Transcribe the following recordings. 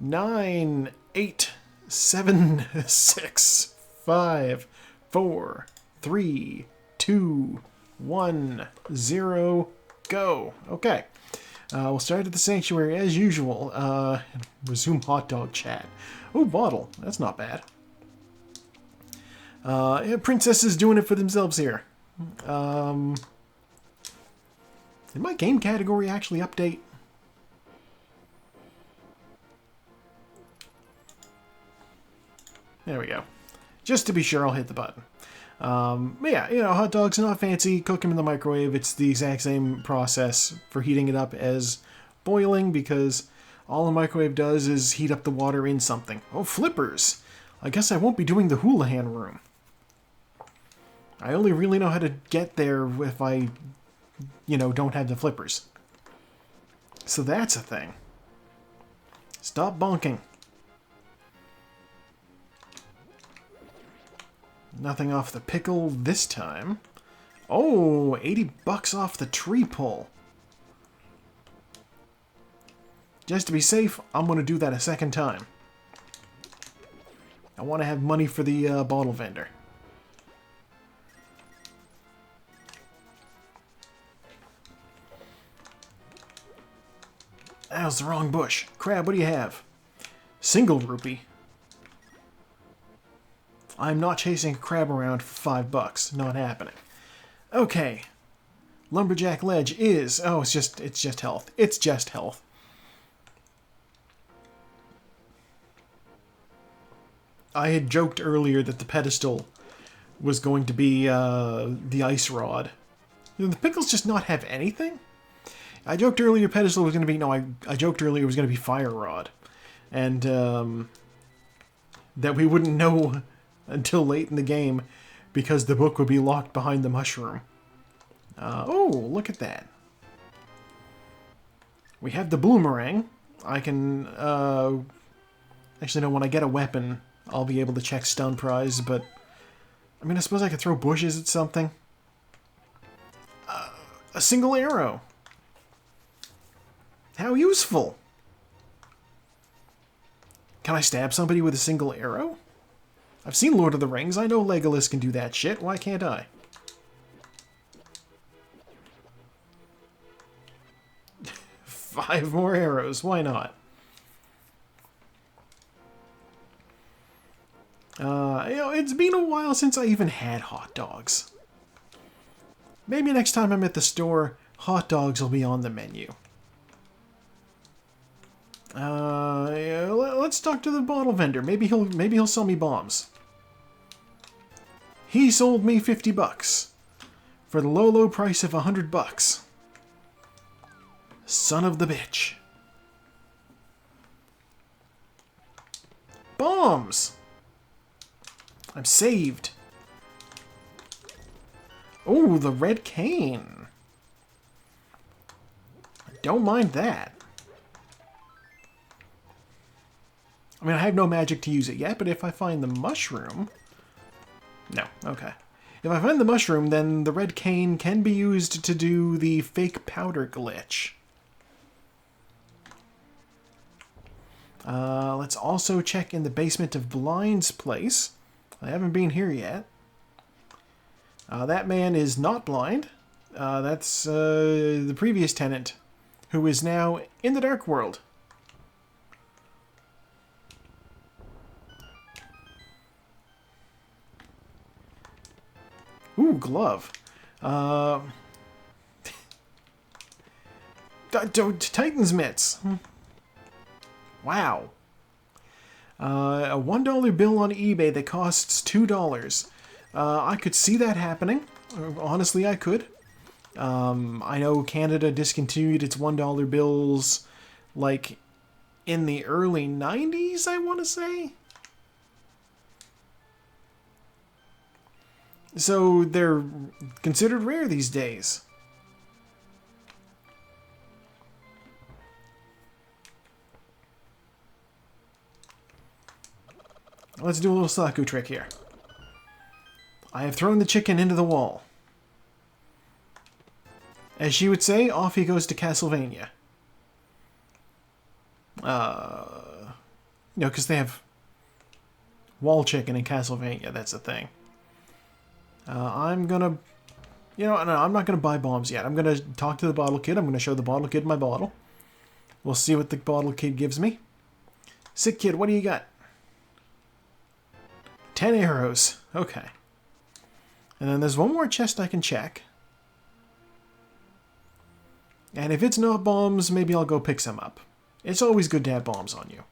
9, 8, 7, 6, 5, 4, 3, 2, 1, 0, go. Okay. We'll start at the sanctuary as usual. And resume hot dog chat. Oh, bottle. That's not bad. Yeah, Princess is doing it for themselves here. Did my game category actually update? There we go. Just to be sure, I'll hit the button. But yeah, you know, hot dogs, not fancy. Cook them in the microwave. It's the exact same process for heating it up as boiling, because all the microwave does is heat up the water in something. Oh, flippers! I guess I won't be doing the Houlihan room. I only really know how to get there if I, you know, don't have the flippers. So that's a thing. Stop bonking. Nothing off the pickle this time. Oh, 80 bucks off the tree pull. Just to be safe, I'm going to do that a second time. I want to have money for the bottle vendor. That was the wrong bush. Crab, what do you have? Single rupee. I'm not chasing a crab around for $5. Not happening. Okay. Lumberjack ledge is... Oh, it's just health. It's just health. I had joked earlier that the pedestal was going to be the ice rod. Did the pickles just not have anything? I joked earlier pedestal was going to be... No, I joked earlier it was going to be fire rod. And that we wouldn't know until late in the game because the book would be locked behind the mushroom. Oh, look at that. We have the boomerang. I can... Actually, no, when I get a weapon, I'll be able to check stun prize, but... I mean, I suppose I could throw bushes at something. A single arrow. How useful. Can I stab somebody with a single arrow? I've seen Lord of the Rings. I know Legolas can do that shit. Why can't I? Five more arrows. Why not? You know, it's been a while since I even had hot dogs. Maybe next time I'm at the store, hot dogs will be on the menu. Yeah, let's talk to the bottle vendor. Maybe he'll sell me bombs. He sold me $50 for the low price of $100. Son of the bitch. Bombs. I'm saved. Oh, the red cane. I don't mind that. I mean, I have no magic to use it yet, but if I find the mushroom... No, okay. If I find the mushroom, then the red cane can be used to do the fake powder glitch. Let's also check in the basement of Blind's place. I haven't been here yet. That man is not blind. That's the previous tenant, who is now in the Dark World. Ooh, glove. Titan's mitts. Wow. A $1 bill on eBay that costs $2. I could see that happening. Honestly, I could. I know Canada discontinued its $1 bills, like, in the early 90s, I want to say? So they're considered rare these days. Let's do a little Saku trick here. I have thrown the chicken into the wall. As she would say, off he goes to Castlevania. You know, because they have wall chicken in Castlevania. That's the thing. I'm gonna... You know, no, I'm not gonna buy bombs yet. I'm gonna talk to the bottle kid. I'm gonna show the bottle kid my bottle. We'll see what the bottle kid gives me. Sick kid, what do you got? 10 arrows. Okay. And then there's one more chest I can check. And if it's not bombs, maybe I'll go pick some up. It's always good to have bombs on you.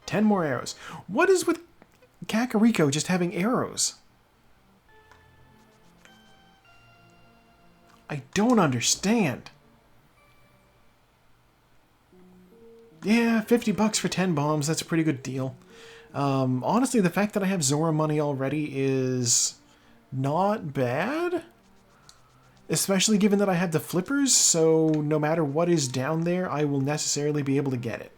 10 more arrows. What is with Kakariko just having arrows? I don't understand. Yeah, 50 bucks for 10 bombs. That's a pretty good deal. Honestly, the fact that I have Zora money already is not bad. Especially given that I have the flippers, so no matter what is down there, I will necessarily be able to get it.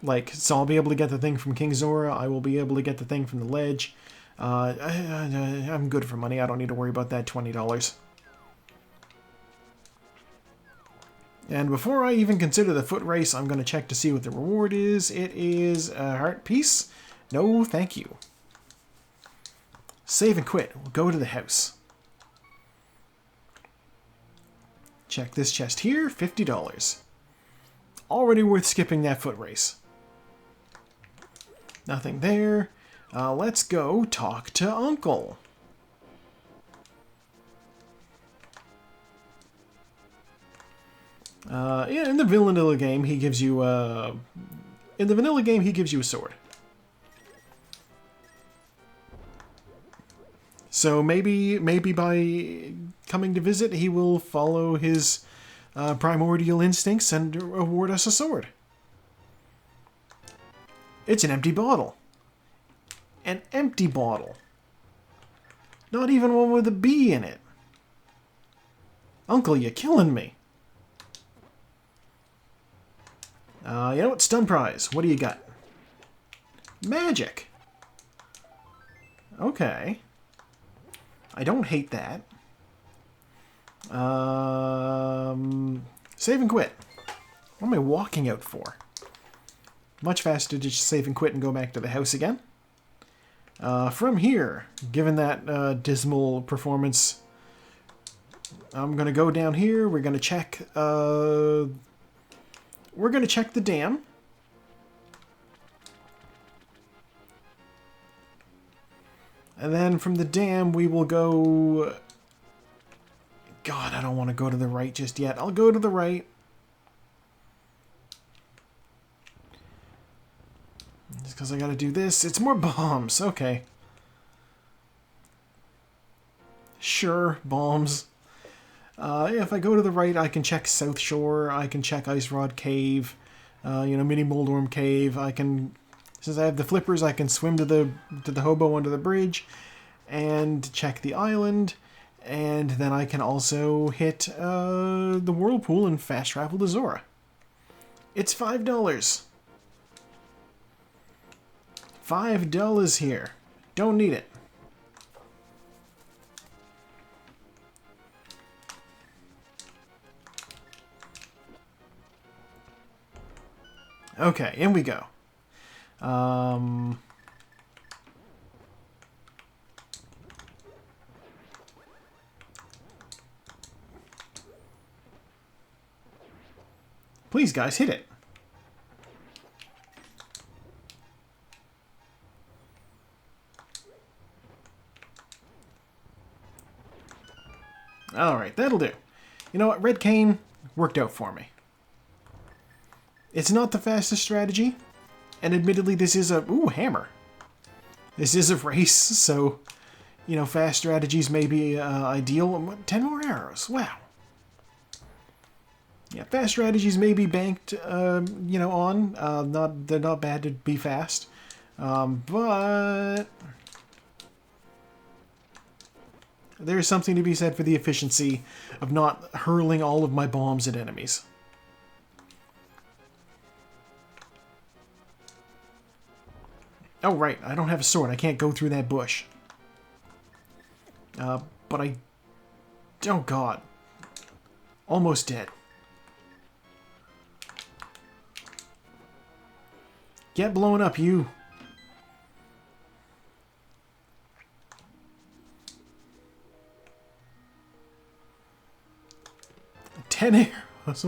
Like, so I'll be able to get the thing from King Zora, I will be able to get the thing from the ledge. I'm good for money, I don't need to worry about that $20. And before I even consider the foot race, I'm going to check to see what the reward is. It is a heart piece. No, thank you. Save and quit. We'll go to the house. Check this chest here, $50. Already worth skipping that foot race. Nothing there. Let's go talk to Uncle. Yeah, in the vanilla game, he gives you a sword. So maybe by coming to visit, he will follow his primordial instincts and award us a sword. It's an empty bottle. An empty bottle. Not even one with a bee in it. Uncle, you're killing me. You know what? Stun prize. What do you got? Magic. Okay. I don't hate that. Save and quit. What am I walking out for? Much faster to just save and quit and go back to the house again. From here, given that dismal performance, I'm going to go down here. We're going to check... we're going to check the dam. And then from the dam, we will go... God, I don't want to go to the right just yet. I'll go to the right. Just because I got to do this. It's more bombs. Okay. Sure, bombs. If I go to the right, I can check South Shore. I can check Ice Rod Cave. Mini Moldworm Cave. I can... Since I have the flippers, I can swim to the hobo under the bridge and check the island, and then I can also hit the whirlpool and fast travel to Zora. It's $5. $5 here. Don't need it. Okay, in we go. Please, guys, hit it. Alright, that'll do. You know what? Red Cane worked out for me. It's not the fastest strategy. And admittedly, this is a... Ooh, hammer. This is a race, so... fast strategies may be ideal. 10 more arrows. Wow. Yeah, fast strategies may be banked, on. They're not bad to be fast. But... There's something to be said for the efficiency of not hurling all of my bombs at enemies. Oh, right. I don't have a sword. I can't go through that bush. But I... Oh, God. Almost dead. Get blown up, you. Ten arrows.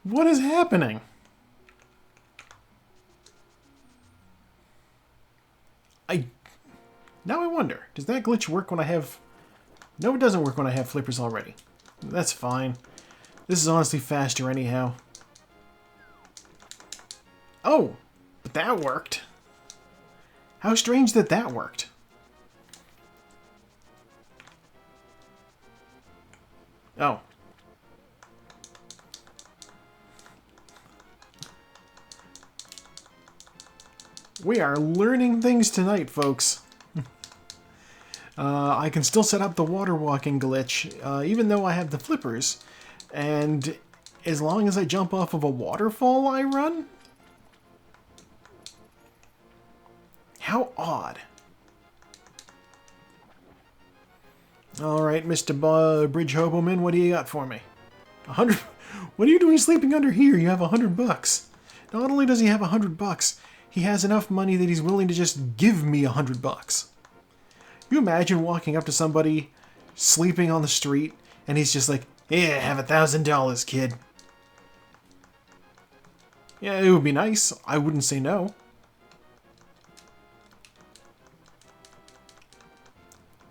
What is happening? Now I wonder, does that glitch work when I have... No, it doesn't work when I have flippers already. That's fine. This is honestly faster anyhow. Oh, but that worked. How strange that that worked. Oh. We are learning things tonight, folks. I can still set up the water walking glitch, even though I have the flippers. And as long as I jump off of a waterfall, I run? How odd. Alright, Mr. Bridge Hoboman, what do you got for me? 100... What are you doing sleeping under here? You have $100. Not only does he have $100, he has enough money that he's willing to just give me $100. You imagine walking up to somebody sleeping on the street and he's just like, "Yeah, have $1,000, kid." Yeah, it would be nice. I wouldn't say no.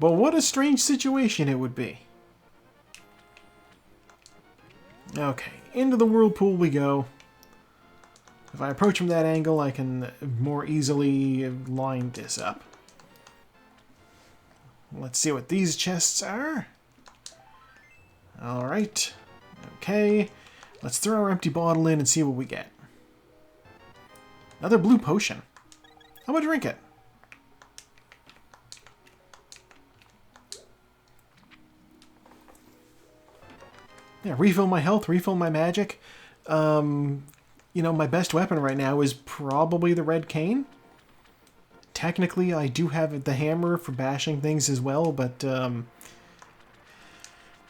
But what a strange situation it would be. Okay, into the whirlpool we go. If I approach from that angle, I can more easily line this up. Let's see what these chests are. Alright. Okay. Let's throw our empty bottle in and see what we get. Another blue potion. I'm gonna drink it. Yeah, refill my health, refill my magic. You know, my best weapon right now is probably the red cane. Technically, I do have the hammer for bashing things as well, but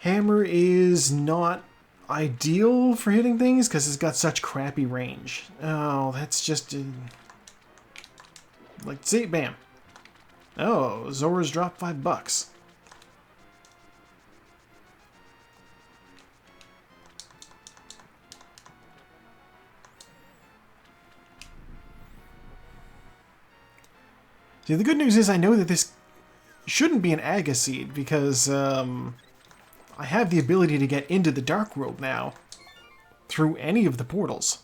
hammer is not ideal for hitting things because it's got such crappy range. Oh, that's just... like, see, bam. Oh, Zora's dropped $5. See, the good news is I know that this shouldn't be an Aga seed because I have the ability to get into the Dark World now through any of the portals.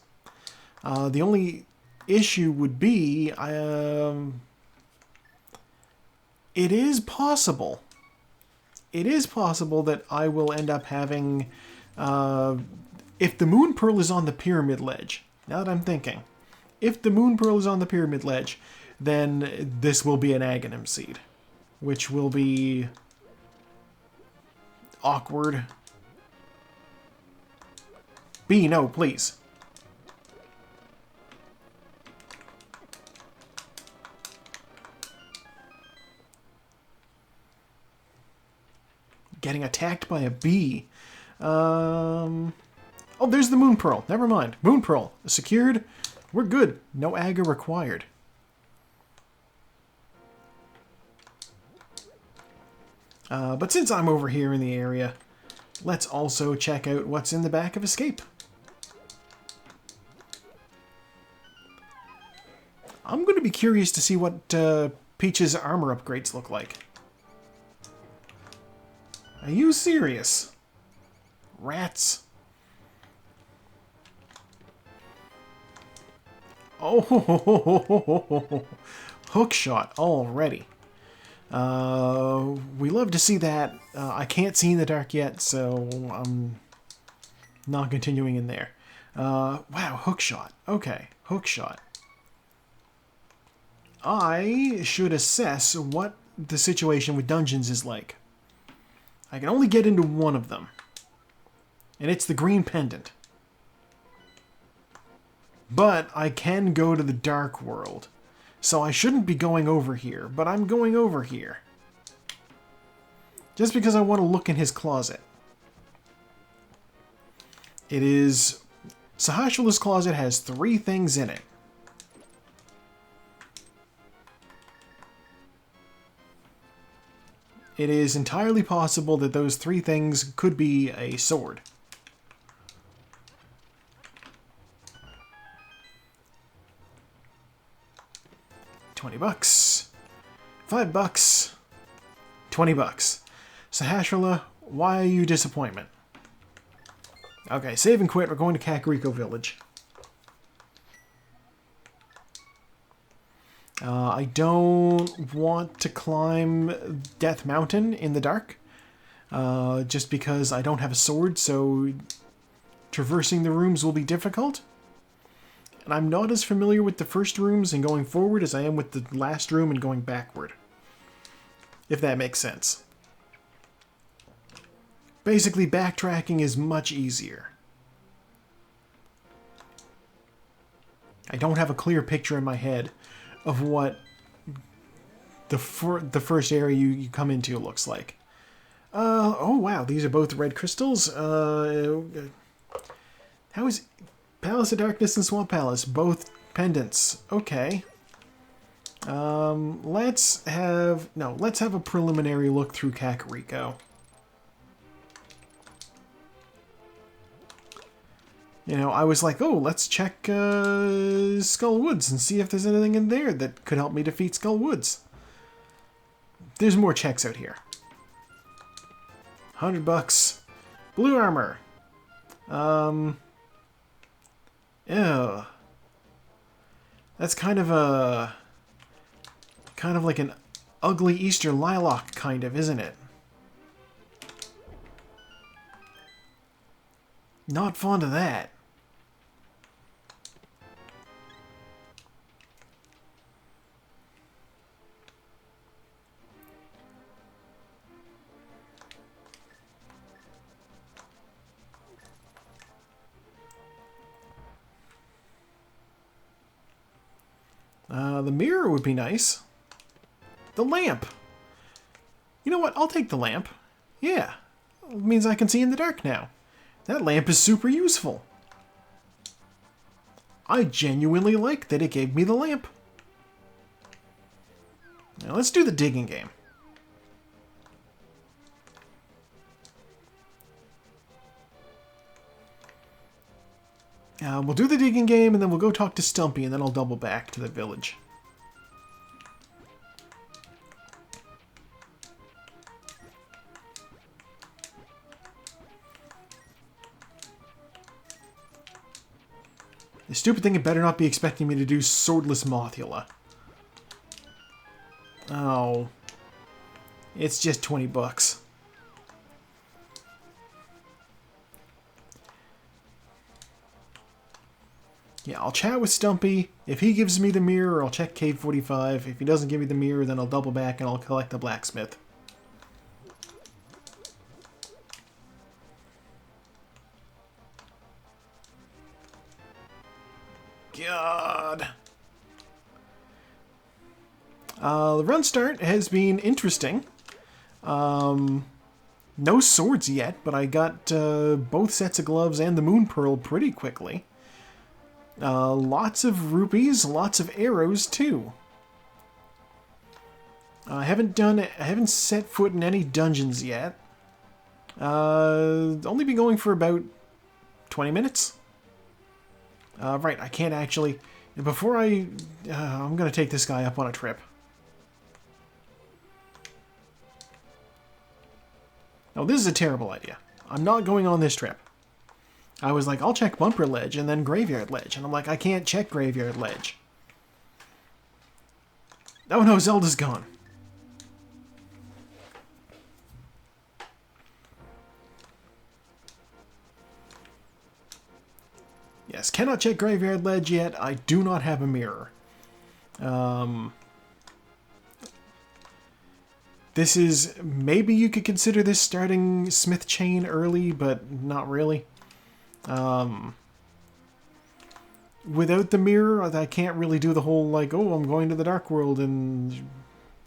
The only issue would be it is possible that I will end up having if the Moon Pearl is on the Pyramid Ledge. Now that I'm thinking, if the Moon Pearl is on the Pyramid Ledge, then this will be an Aghanim seed, which will be awkward. B, no, please. Getting attacked by a bee. Oh, there's the Moon Pearl. Never mind. Moon Pearl secured. We're good. No Aga required. But since I'm over here in the area, let's also check out what's in the back of Escape. I'm going to be curious to see what Peach's armor upgrades look like. Are you serious? Rats. Oh, hook shot already. We love to see that. I can't see in the dark yet, so I'm not continuing in there. Wow, hook shot. Okay, hook shot. I should assess what the situation with dungeons is like. I can only get into one of them, and it's the green pendant. But I can go to the Dark World. So I shouldn't be going over here, but I'm going over here. Just because I want to look in his closet. It is... Sahasrah's closet has 3 things in it. it is entirely possible that those three things could be a sword. $20. $5. $20. Sahasrahla, why are you disappointment? Okay, save and quit. We're going to Kakariko Village. I don't want to climb Death Mountain in the dark. Just because I don't have a sword, so traversing the rooms will be difficult. And I'm not as familiar with the first rooms and going forward as I am with the last room and going backward. If that makes sense. Basically, backtracking is much easier. I don't have a clear picture in my head of what the first area you come into looks like. Oh wow, these are both red crystals. How is Palace of Darkness and Swamp Palace both pendants? Okay. Let's have a preliminary look through Kakariko. You know, I was like, oh, let's check Skull Woods and see if there's anything in there that could help me defeat Skull Woods. There's more checks out here. $100. Blue armor. Ew. That's kind of like an ugly Easter lilac, kind of, isn't it? Not fond of that. The mirror would be nice. The lamp. You know what? I'll take the lamp. Yeah. It means I can see in the dark now. That lamp is super useful. I genuinely like that it gave me the lamp. Now let's do the digging game. We'll do the digging game and then we'll go talk to Stumpy and then I'll double back to the village. The stupid thing, it better not be expecting me to do Swordless Mothula. Oh. It's just $20. Yeah, I'll chat with Stumpy. If he gives me the mirror, I'll check Cave 45. If he doesn't give me the mirror, then I'll double back and I'll collect the blacksmith. God. The run start has been interesting. No swords yet, but I got both sets of gloves and the Moon Pearl pretty quickly. Lots of rupees, lots of arrows too. I haven't set foot in any dungeons yet. Only been going for about 20 minutes. Right, I can't actually... Before I'm going to take this guy up on a trip. No, this is a terrible idea. I'm not going on this trip. I was like, I'll check Bumper Ledge and then Graveyard Ledge. And I'm like, I can't check Graveyard Ledge. Oh no, Zelda's gone. Yes, cannot check Graveyard Ledge yet. I do not have a mirror. This is... Maybe you could consider this starting Smith Chain early, but not really. Without the mirror, I can't really do the whole, like, oh, I'm going to the Dark World and,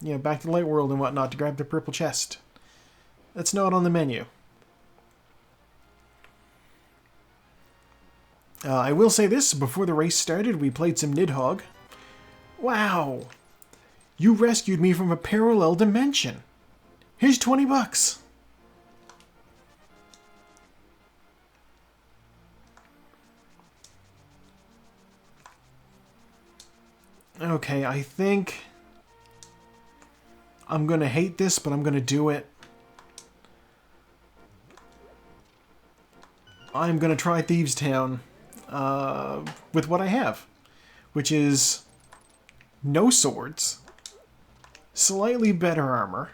you know, back to the Light World and whatnot to grab the purple chest. That's not on the menu. I will say this, before the race started, we played some Nidhogg. Wow! You rescued me from a parallel dimension! Here's 20 bucks. Okay, I think I'm gonna hate this, but I'm gonna do it. I'm gonna try Thieves Town with what I have, which is no swords, slightly better armor,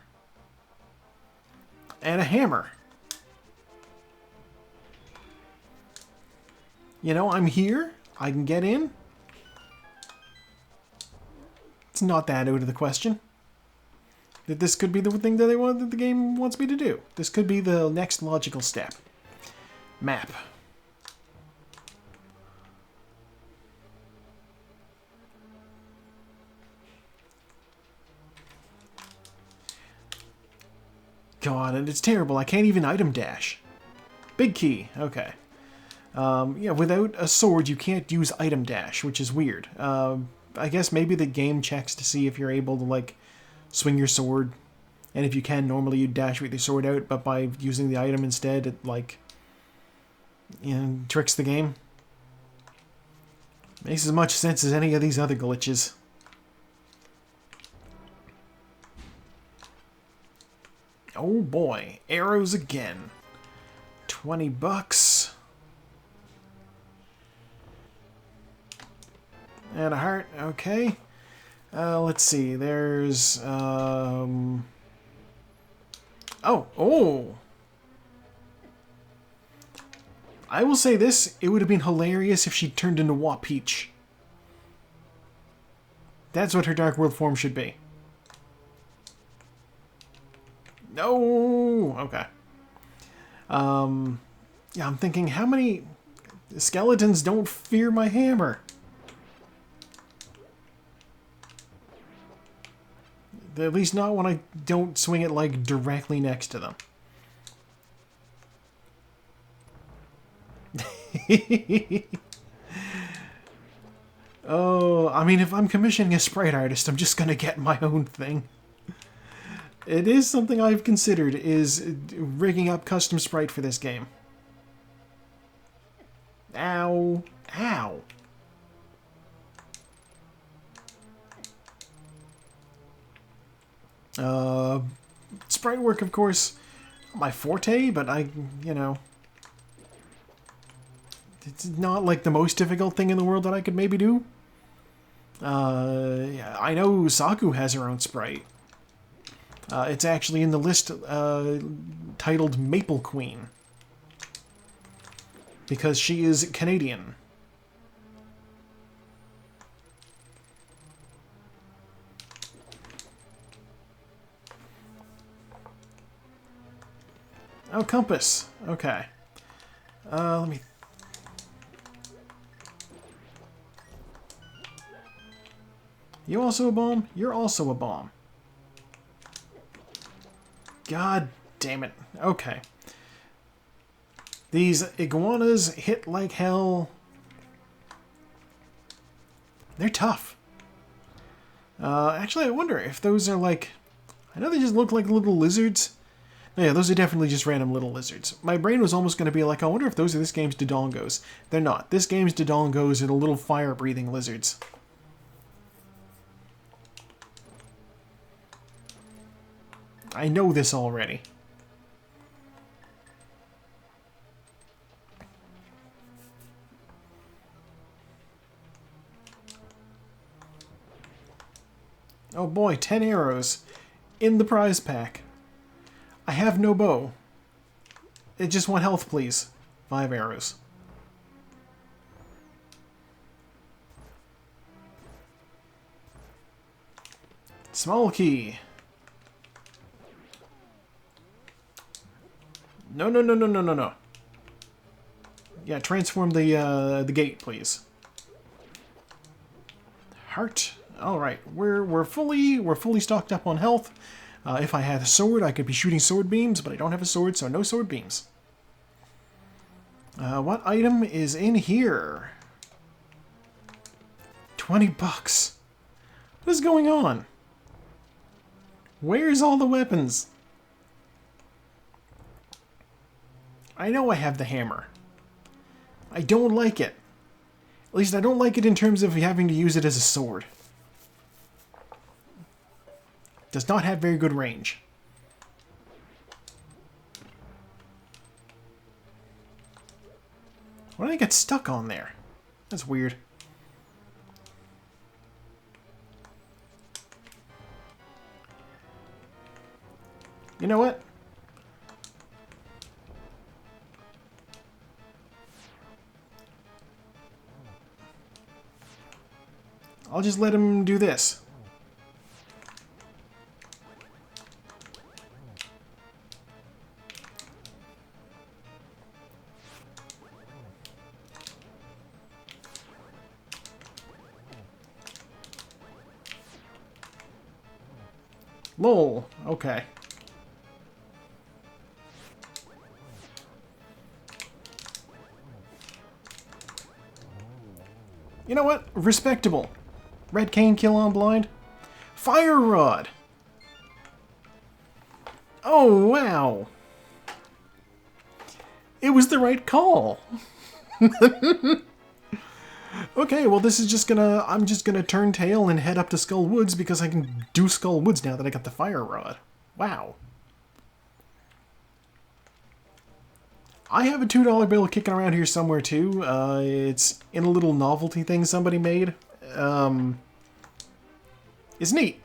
and a hammer. You know, I'm here. I can get in. It's not that out of the question. That this could be the thing that that the game wants me to do. This could be the next logical step. Map. God, and it's terrible. I can't even item dash. Big key. Okay. Yeah, without a sword, you can't use item dash, which is weird. I guess maybe the game checks to see if you're able to, like, swing your sword. And if you can, normally you dash with your sword out, but by using the item instead, it, like, you know, tricks the game. Makes as much sense as any of these other glitches. Oh boy, arrows again. 20 bucks. And a heart, okay. Let's see, there's, oh! I will say this, it would have been hilarious if she turned into Wa Peach. That's what her Dark World form should be. No! Okay. Yeah, I'm thinking, how many skeletons don't fear my hammer? At least not when I don't swing it, like, directly next to them. Oh, I mean, if I'm commissioning a sprite artist, I'm just gonna get my own thing. It is something I've considered, is rigging up custom sprite for this game. Ow. Ow. Sprite work, of course, my forte, but you know, it's not like the most difficult thing in the world that I could maybe do. Yeah, I know Saku has her own sprite. It's actually in the list titled Maple Queen, because she is Canadian. Oh, compass. Okay. Let me... You also a bomb? You're also a bomb. God damn it. Okay. These iguanas hit like hell. They're tough. Actually, I wonder if those are like... I know they just look like little lizards. Oh, yeah, those are definitely just random little lizards. My brain was almost going to be like, I wonder if those are this game's Dodongos. They're not. This game's Dodongos are the little fire-breathing lizards. I know this already. Oh boy, 10 arrows in the prize pack. I have no bow. I just want health, please. 5 arrows. Small key. No, no, no, no, no, no, no. Yeah, transform the gate, please. Heart. All right, we're fully stocked up on health. If I had a sword, I could be shooting sword beams, but I don't have a sword, so no sword beams. What item is in here? 20 bucks. What is going on? Where's all the weapons? I know I have the hammer. I don't like it. At least I don't like it in terms of having to use it as a sword. Does not have very good range. Why did I get stuck on there? That's weird. You know what? I'll just let him do this. Lol. Okay. You know what? Respectable. Red cane kill on blind. Fire rod. Oh, wow. It was the right call. Okay, well this is just gonna... I'm just gonna turn tail and head up to Skull Woods because I can do Skull Woods now that I got the fire rod. Wow. I have a $2 bill kicking around here somewhere too. It's in a little novelty thing somebody made. It's neat.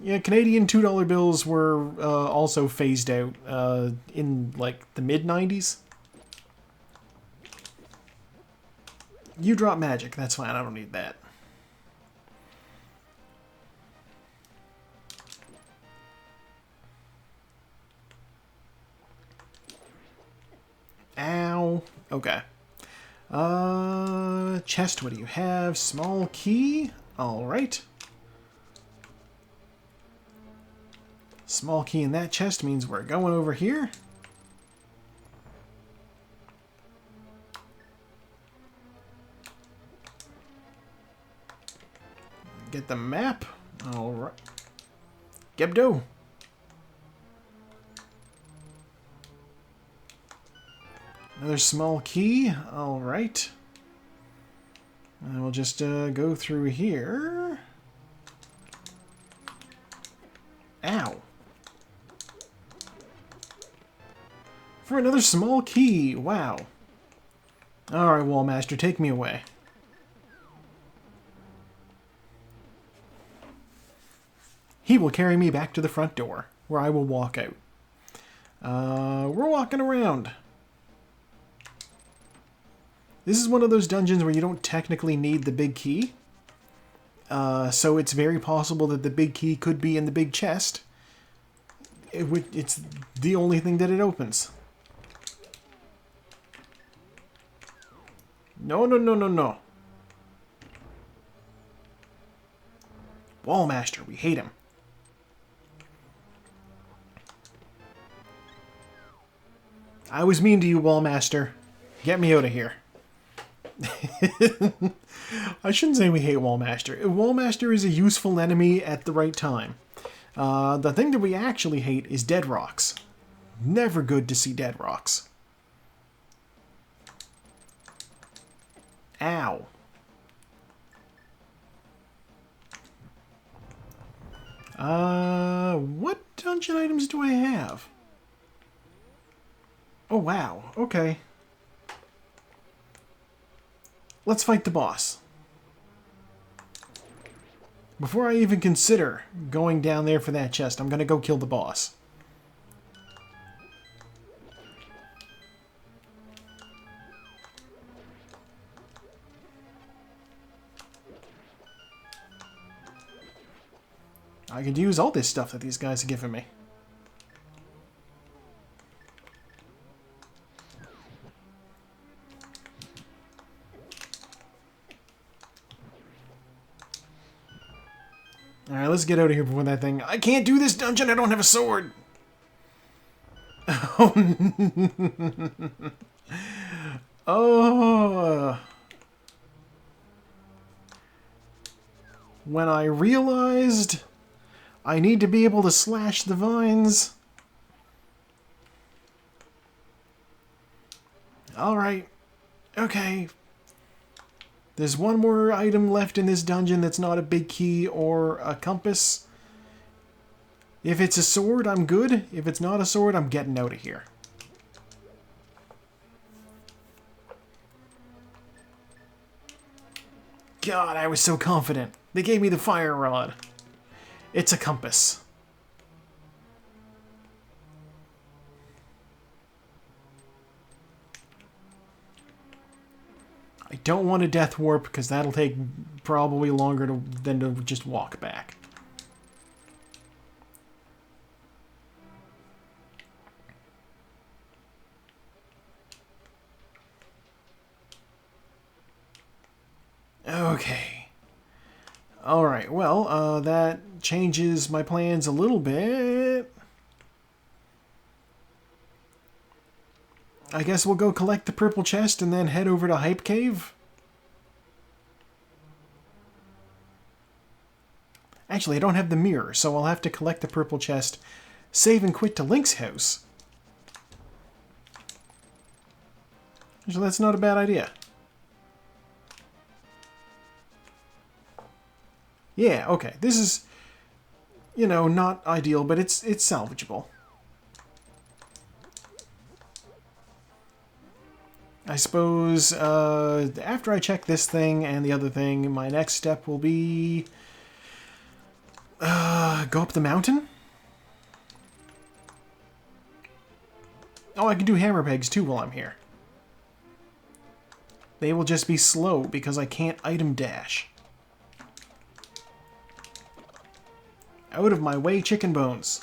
Yeah, Canadian $2 bills were also phased out in like the mid-90s. You drop magic, that's fine, I don't need that. Ow. Okay. Chest, what do you have? Small key? Alright. Small key in that chest means we're going over here. Get the map. Alright. Gebdo. Another small key. Alright. And we'll just go through here. Ow. For another small key. Wow. Alright, Wallmaster, take me away. He will carry me back to the front door, where I will walk out. We're walking around. This is one of those dungeons where you don't technically need the big key. So it's very possible that the big key could be in the big chest. It's the only thing that it opens. No, no, no, no, no. Wallmaster, we hate him. I was mean to you, Wallmaster. Get me out of here. I shouldn't say we hate Wallmaster. Wallmaster is a useful enemy at the right time. The thing that we actually hate is dead rocks. Never good to see dead rocks. Ow. What dungeon items do I have? Oh, wow. Okay. Let's fight the boss. Before I even consider going down there for that chest, I'm gonna go kill the boss. I could use all this stuff that these guys have given me. Alright, let's get out of here before that thing... I can't do this dungeon, I don't have a sword! Oh... When I realized I need to be able to slash the vines, Alright. Okay. There's one more item left in this dungeon that's not a big key or a compass. If it's a sword, I'm good. If it's not a sword, I'm getting out of here. God, I was so confident. They gave me the fire rod. It's a compass. I don't want a death warp because that'll take probably longer than to just walk back. Okay. Alright, well, that changes my plans a little bit. I guess we'll go collect the purple chest and then head over to Hype Cave. Actually, I don't have the mirror, so I'll have to collect the purple chest, save and quit to Link's house. So that's not a bad idea. Yeah, okay. This is, you know, not ideal, but it's salvageable. I suppose after I check this thing and the other thing, my next step will be go up the mountain. Oh, I can do hammer pegs too while I'm here. They will just be slow because I can't item dash. Out of my way, chicken bones.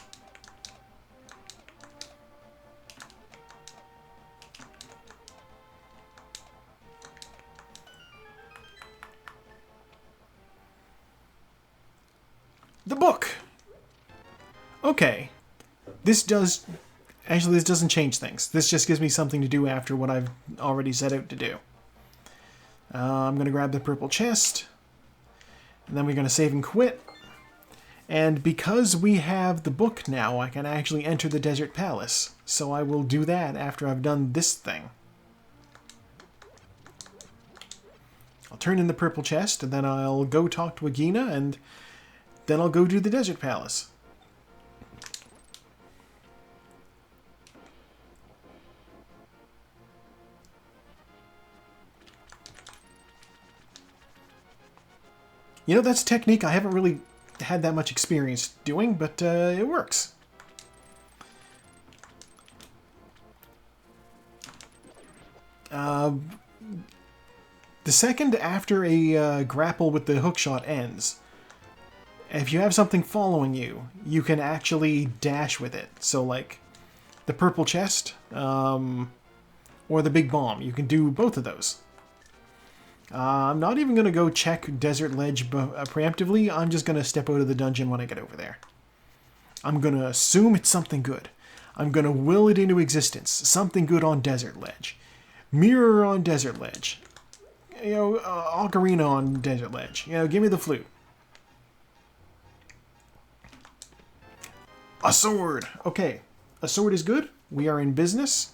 The book! Okay. This doesn't change things. This just gives me something to do after what I've already set out to do. I'm going to grab the purple chest. And then we're going to save and quit. And because we have the book now, I can actually enter the Desert Palace. So I will do that after I've done this thing. I'll turn in the purple chest, and then I'll go talk to Agina, and then I'll go do the Desert Palace. You know, that's a technique I haven't really had that much experience doing, but it works. The second after a grapple with the hookshot ends, if you have something following you, you can actually dash with it. So like the purple chest or the big bomb, you can do both of those. I'm not even going to go check Desert Ledge preemptively. I'm just going to step out of the dungeon when I get over there. I'm going to assume it's something good. I'm going to will it into existence. Something good on Desert Ledge. Mirror on Desert Ledge. You know, Ocarina on Desert Ledge. You know, give me the flute. A sword! Okay, a sword is good. We are in business.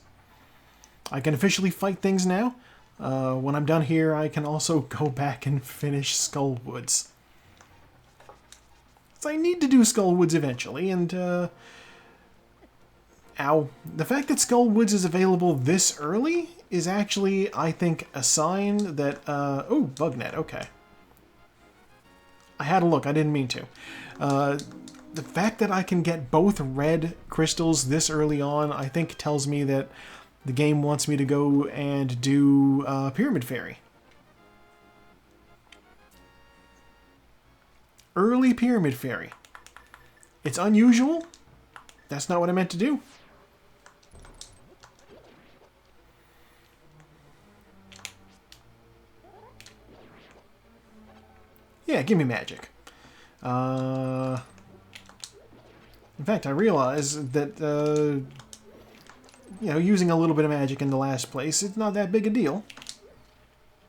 I can officially fight things now. When I'm done here, I can also go back and finish Skullwoods. So I need to do Skullwoods eventually, and, ow. The fact that Skullwoods is available this early is actually, I think, a sign that, oh, Bugnet, okay. I had a look, I didn't mean to. The fact that I can get both red crystals this early on, I think tells me that the game wants me to go and do Pyramid Fairy. Early Pyramid Fairy. It's unusual. That's not what I meant to do. Yeah, give me magic. In fact, I realize that you know, using a little bit of magic in the last place, it's not that big a deal.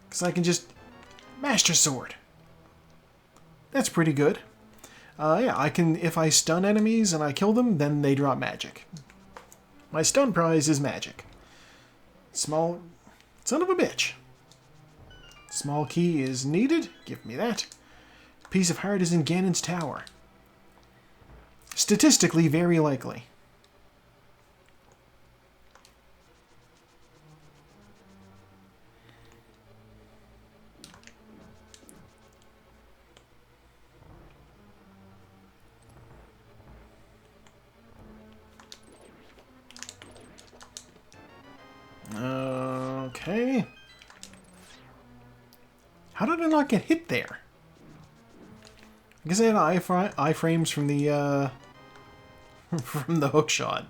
Because I can just Master Sword. That's pretty good. Yeah, I can, if I stun enemies and I kill them, then they drop magic. My stun prize is magic. Small, Son of a bitch. Small key is needed. Give me that. Piece of heart is in Ganon's tower. Statistically, very likely. Okay. How did I not get hit there? I guess I had iframes from the from the hook shot.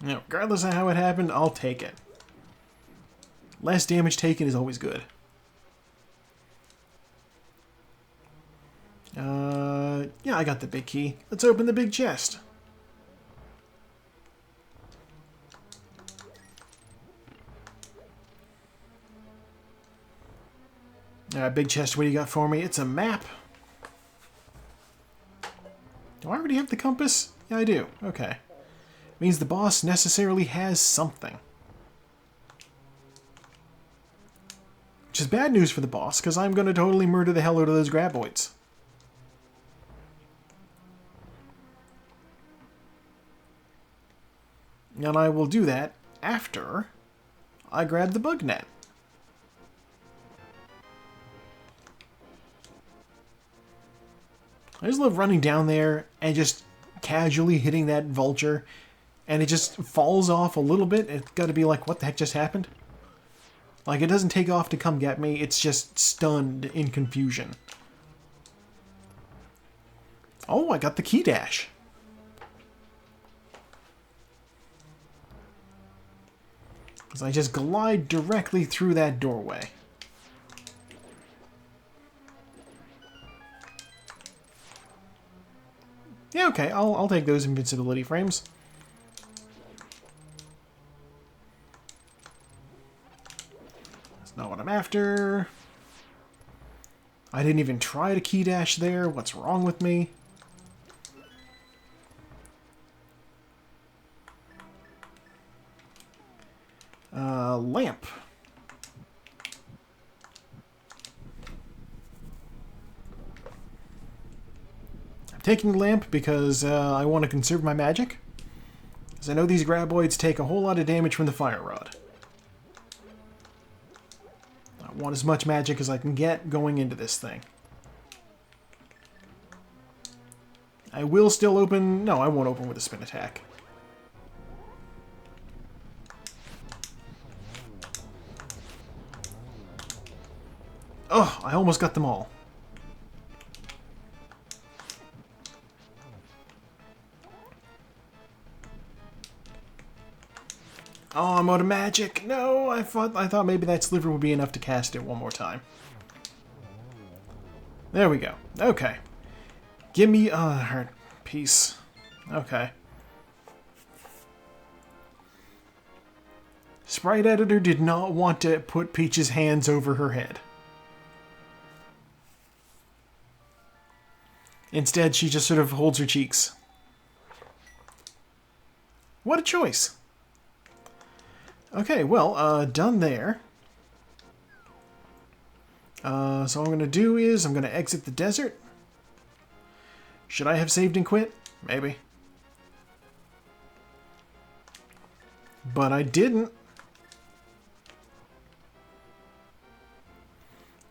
Now, regardless of how it happened, I'll take it. Less damage taken is always good. Yeah, I got the big key. Let's open the big chest. Big chest, what do you got for me? It's a map. Do I already have the compass? Yeah, I do. Okay. Means the boss necessarily has something. Which is bad news for the boss, because I'm going to totally murder the hell out of those graboids. And I will do that after I grab the bug net. I just love running down there and just casually hitting that vulture, and it just falls off a little bit. It's got to be like, what the heck just happened? Like, it doesn't take off to come get me, it's just stunned in confusion. Oh, I got the key dash. Because I just glide directly through that doorway. Yeah, okay, I'll take those invincibility frames. That's not what I'm after. I didn't even try to key dash there. What's wrong with me? Lamp. I'm taking the lamp because I want to conserve my magic. Because I know these graboids take a whole lot of damage from the fire rod. I want as much magic as I can get going into this thing. I will still open... No, I won't open with a spin attack. Oh, I almost got them all. Oh, I'm out of magic. No, I thought maybe that sliver would be enough to cast it one more time. There we go. Okay. Give me a heart piece. Okay. Sprite Editor did not want to put Peach's hands over her head. Instead, she just sort of holds her cheeks. What a choice. Okay, well, done there. So what I'm going to do is I'm going to exit the desert. Should I have saved and quit? Maybe. But I didn't.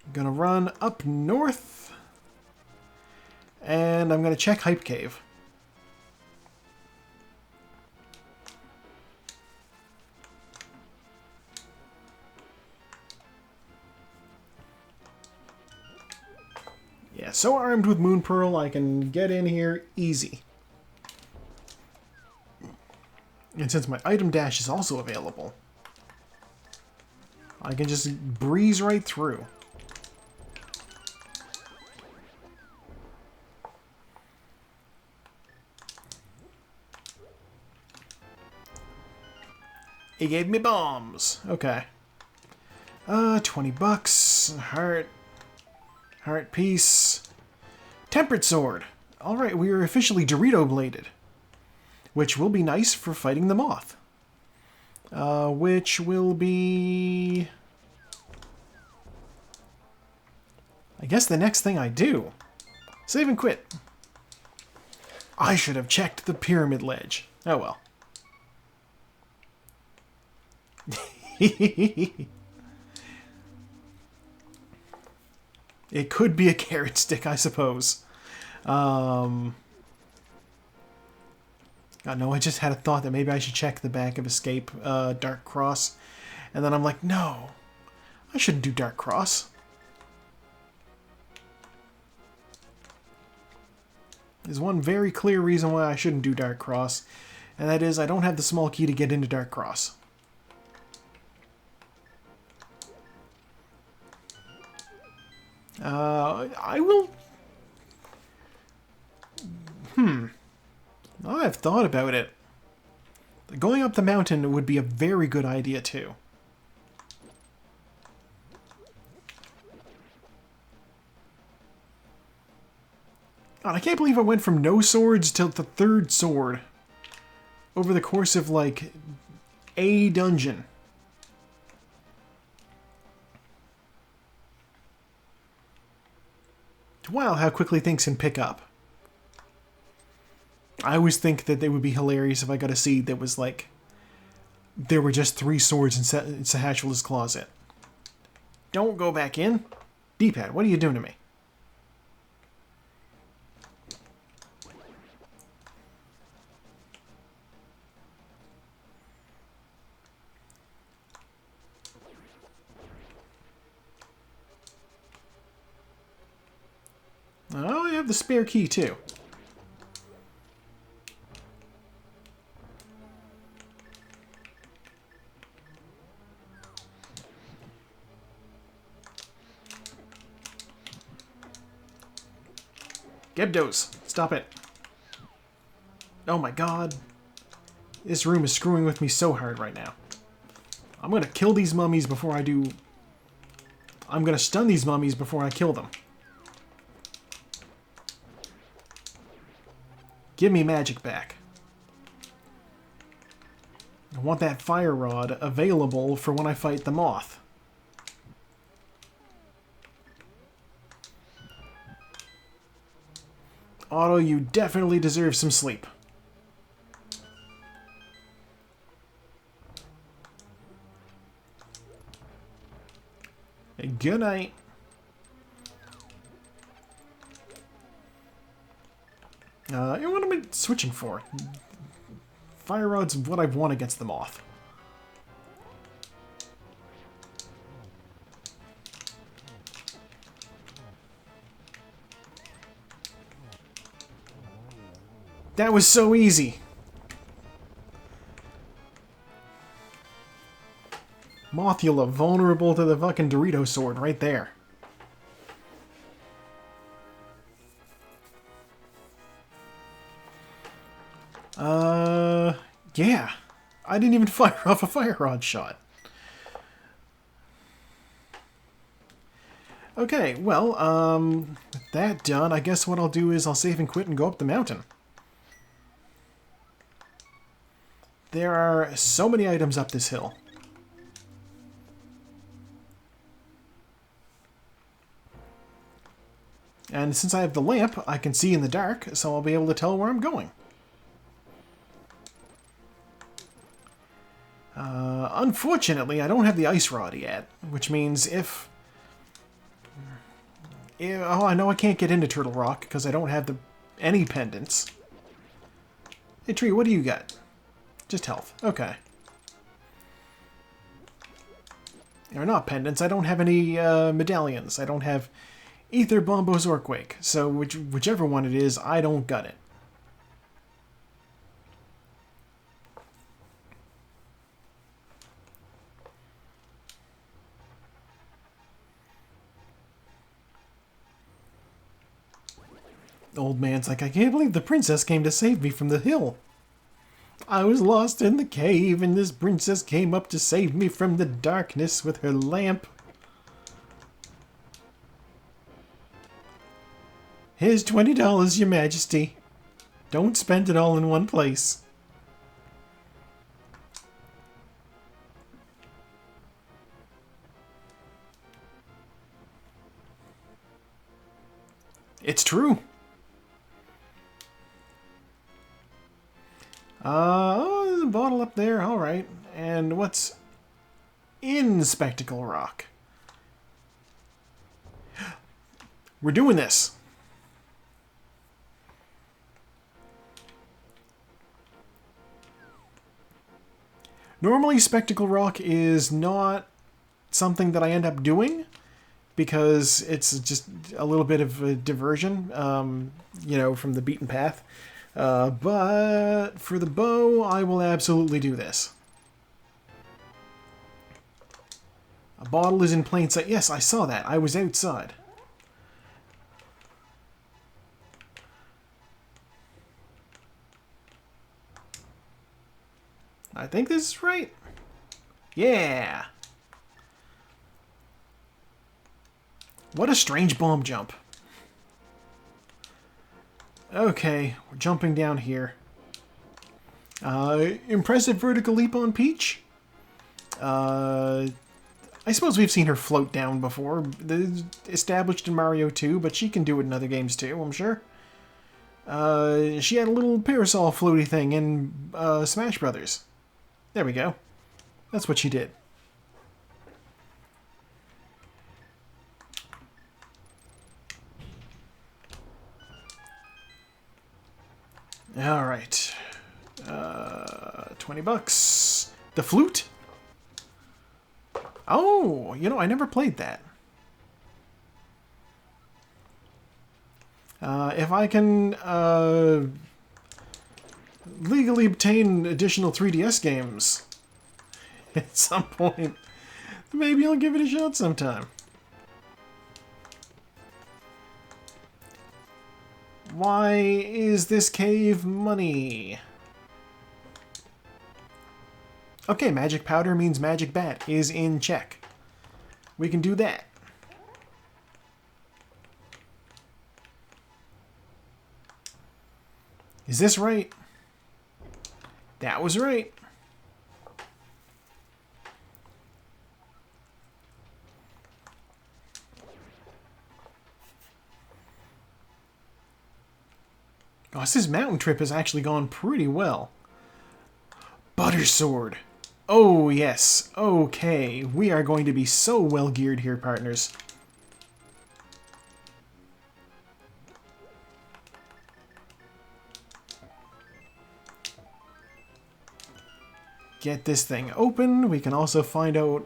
I'm going to run up north. And I'm going to check Hype Cave. Yeah, so armed with Moon Pearl, I can get in here easy. And since my item dash is also available, I can just breeze right through. He gave me bombs. Okay. 20 bucks. Heart piece. Tempered sword. Alright, we are officially Dorito-bladed. Which will be nice for fighting the moth. Which will be... I guess the next thing I do. Save and quit. I should have checked the pyramid ledge. Oh well. It could be a carrot stick, I suppose. God, no, I just had a thought that maybe I should check the back of Escape Dark Cross. And then I'm like, no, I shouldn't do Dark Cross. There's one very clear reason why I shouldn't do Dark Cross, and that is I don't have the small key to get into Dark Cross. I will... I've thought about it. Going up the mountain would be a very good idea, too. God, I can't believe I went from no swords to the third sword over the course of, like, a dungeon. Wow, how quickly things can pick up. I always think that they would be hilarious if I got a seed that was like, there were just 3 swords in Sahashula's closet. Don't go back in. D-pad, what are you doing to me? Oh, I have the spare key, too. Gebdos, stop it. Oh my god. This room is screwing with me so hard right now. I'm gonna kill these mummies before I do... I'm gonna stun these mummies before I kill them. Give me magic back. I want that fire rod available for when I fight the moth. Otto, you definitely deserve some sleep. Good night. What am I switching for? Fire rod's what I've won against the moth. That was so easy. Mothula vulnerable to the fucking Dorito sword right there. Yeah. I didn't even fire off a fire rod shot. Okay, well, with that done, I guess what I'll do is I'll save and quit and go up the mountain. There are so many items up this hill. And since I have the lamp, I can see in the dark, so I'll be able to tell where I'm going. Unfortunately, I don't have the ice rod yet, which means if... Oh, I know I can't get into Turtle Rock because I don't have any pendants. Hey, Tree, what do you got? Just health. Okay. They're not pendants. I don't have any medallions. I don't have Ether, Bombo, Zorquake. So whichever one it is, I don't got it. The old man's like, I can't believe the princess came to save me from the hill. I was lost in the cave, and this princess came up to save me from the darkness with her lamp. Here's $20, Your Majesty. Don't spend it all in one place. It's true. Oh, there's a bottle up there. All right. And what's in Spectacle Rock? We're doing this. Normally, Spectacle Rock is not something that I end up doing because it's just a little bit of a diversion, you know, from the beaten path. But for the bow, I will absolutely do this. A bottle is in plain sight. Yes, I saw that. I was outside. I think this is right. Yeah. What a strange bomb jump. Okay, we're jumping down here. Impressive vertical leap on Peach. I suppose we've seen her float down before. Established in Mario 2, but she can do it in other games too, I'm sure. She had a little parasol floaty thing in Smash Brothers. There we go. That's what she did. All right. $20. The flute? Oh, you know, I never played that. If I can legally obtain additional 3DS games at some point, maybe I'll give it a shot sometime. Why is this cave money? Okay, magic powder means magic bat is in check. We can do that. Is this right? That was right. Gosh, this mountain trip has actually gone pretty well. Butter sword. Oh, yes. Okay. We are going to be so well geared here, partners. Get this thing open. We can also find out...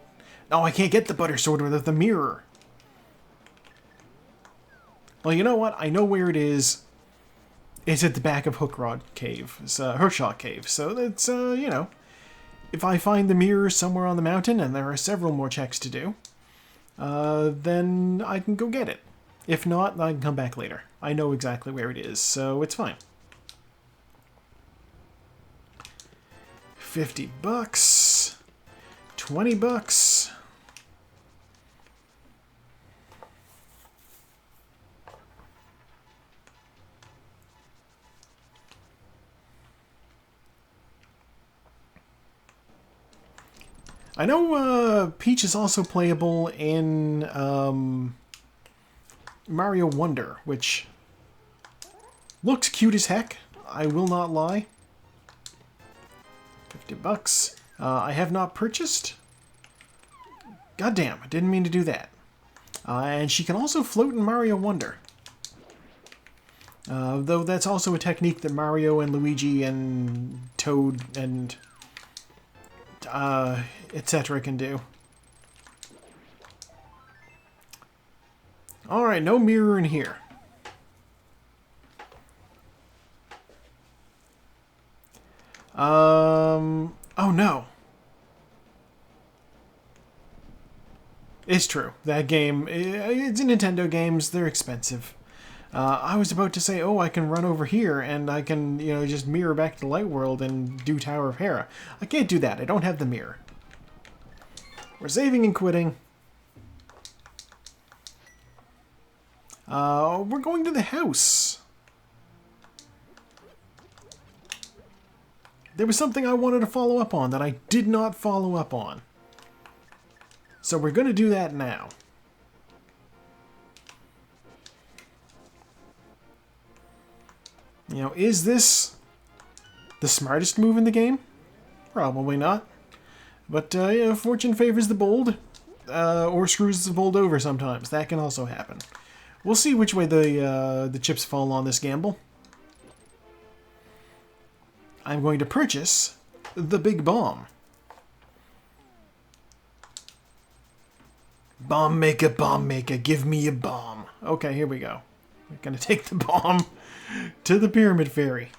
Oh, I can't get the butter sword without the mirror. Well, you know what? I know where it is. It's at the back of Hookrod Cave. It's Hershawk Cave. So that's, you know... If I find the mirror somewhere on the mountain, and there are several more checks to do, then I can go get it. If not, I can come back later. I know exactly where it is, so it's fine. $50. $20. I know Peach is also playable in Mario Wonder, which looks cute as heck. I will not lie. $50. I have not purchased. Goddamn, I didn't mean to do that. And she can also float in Mario Wonder. Though that's also a technique that Mario and Luigi and Toad and etc. can do. Alright, no mirror in here. Oh no. It's true. That game, it's Nintendo games, they're expensive. I was about to say, oh, I can run over here and I can, you know, just mirror back to Light World and do Tower of Hera. I can't do that. I don't have the mirror. We're saving and quitting. We're going to the house. There was something I wanted to follow up on that I did not follow up on. So we're going to do that now. You know, is this the smartest move in the game? Probably not. But, you know, fortune favors the bold, or screws the bold over sometimes. That can also happen. We'll see which way the chips fall on this gamble. I'm going to purchase the big bomb. Bomb maker, give me a bomb. Okay, here we go. We're going to take the bomb to the Pyramid Fairy.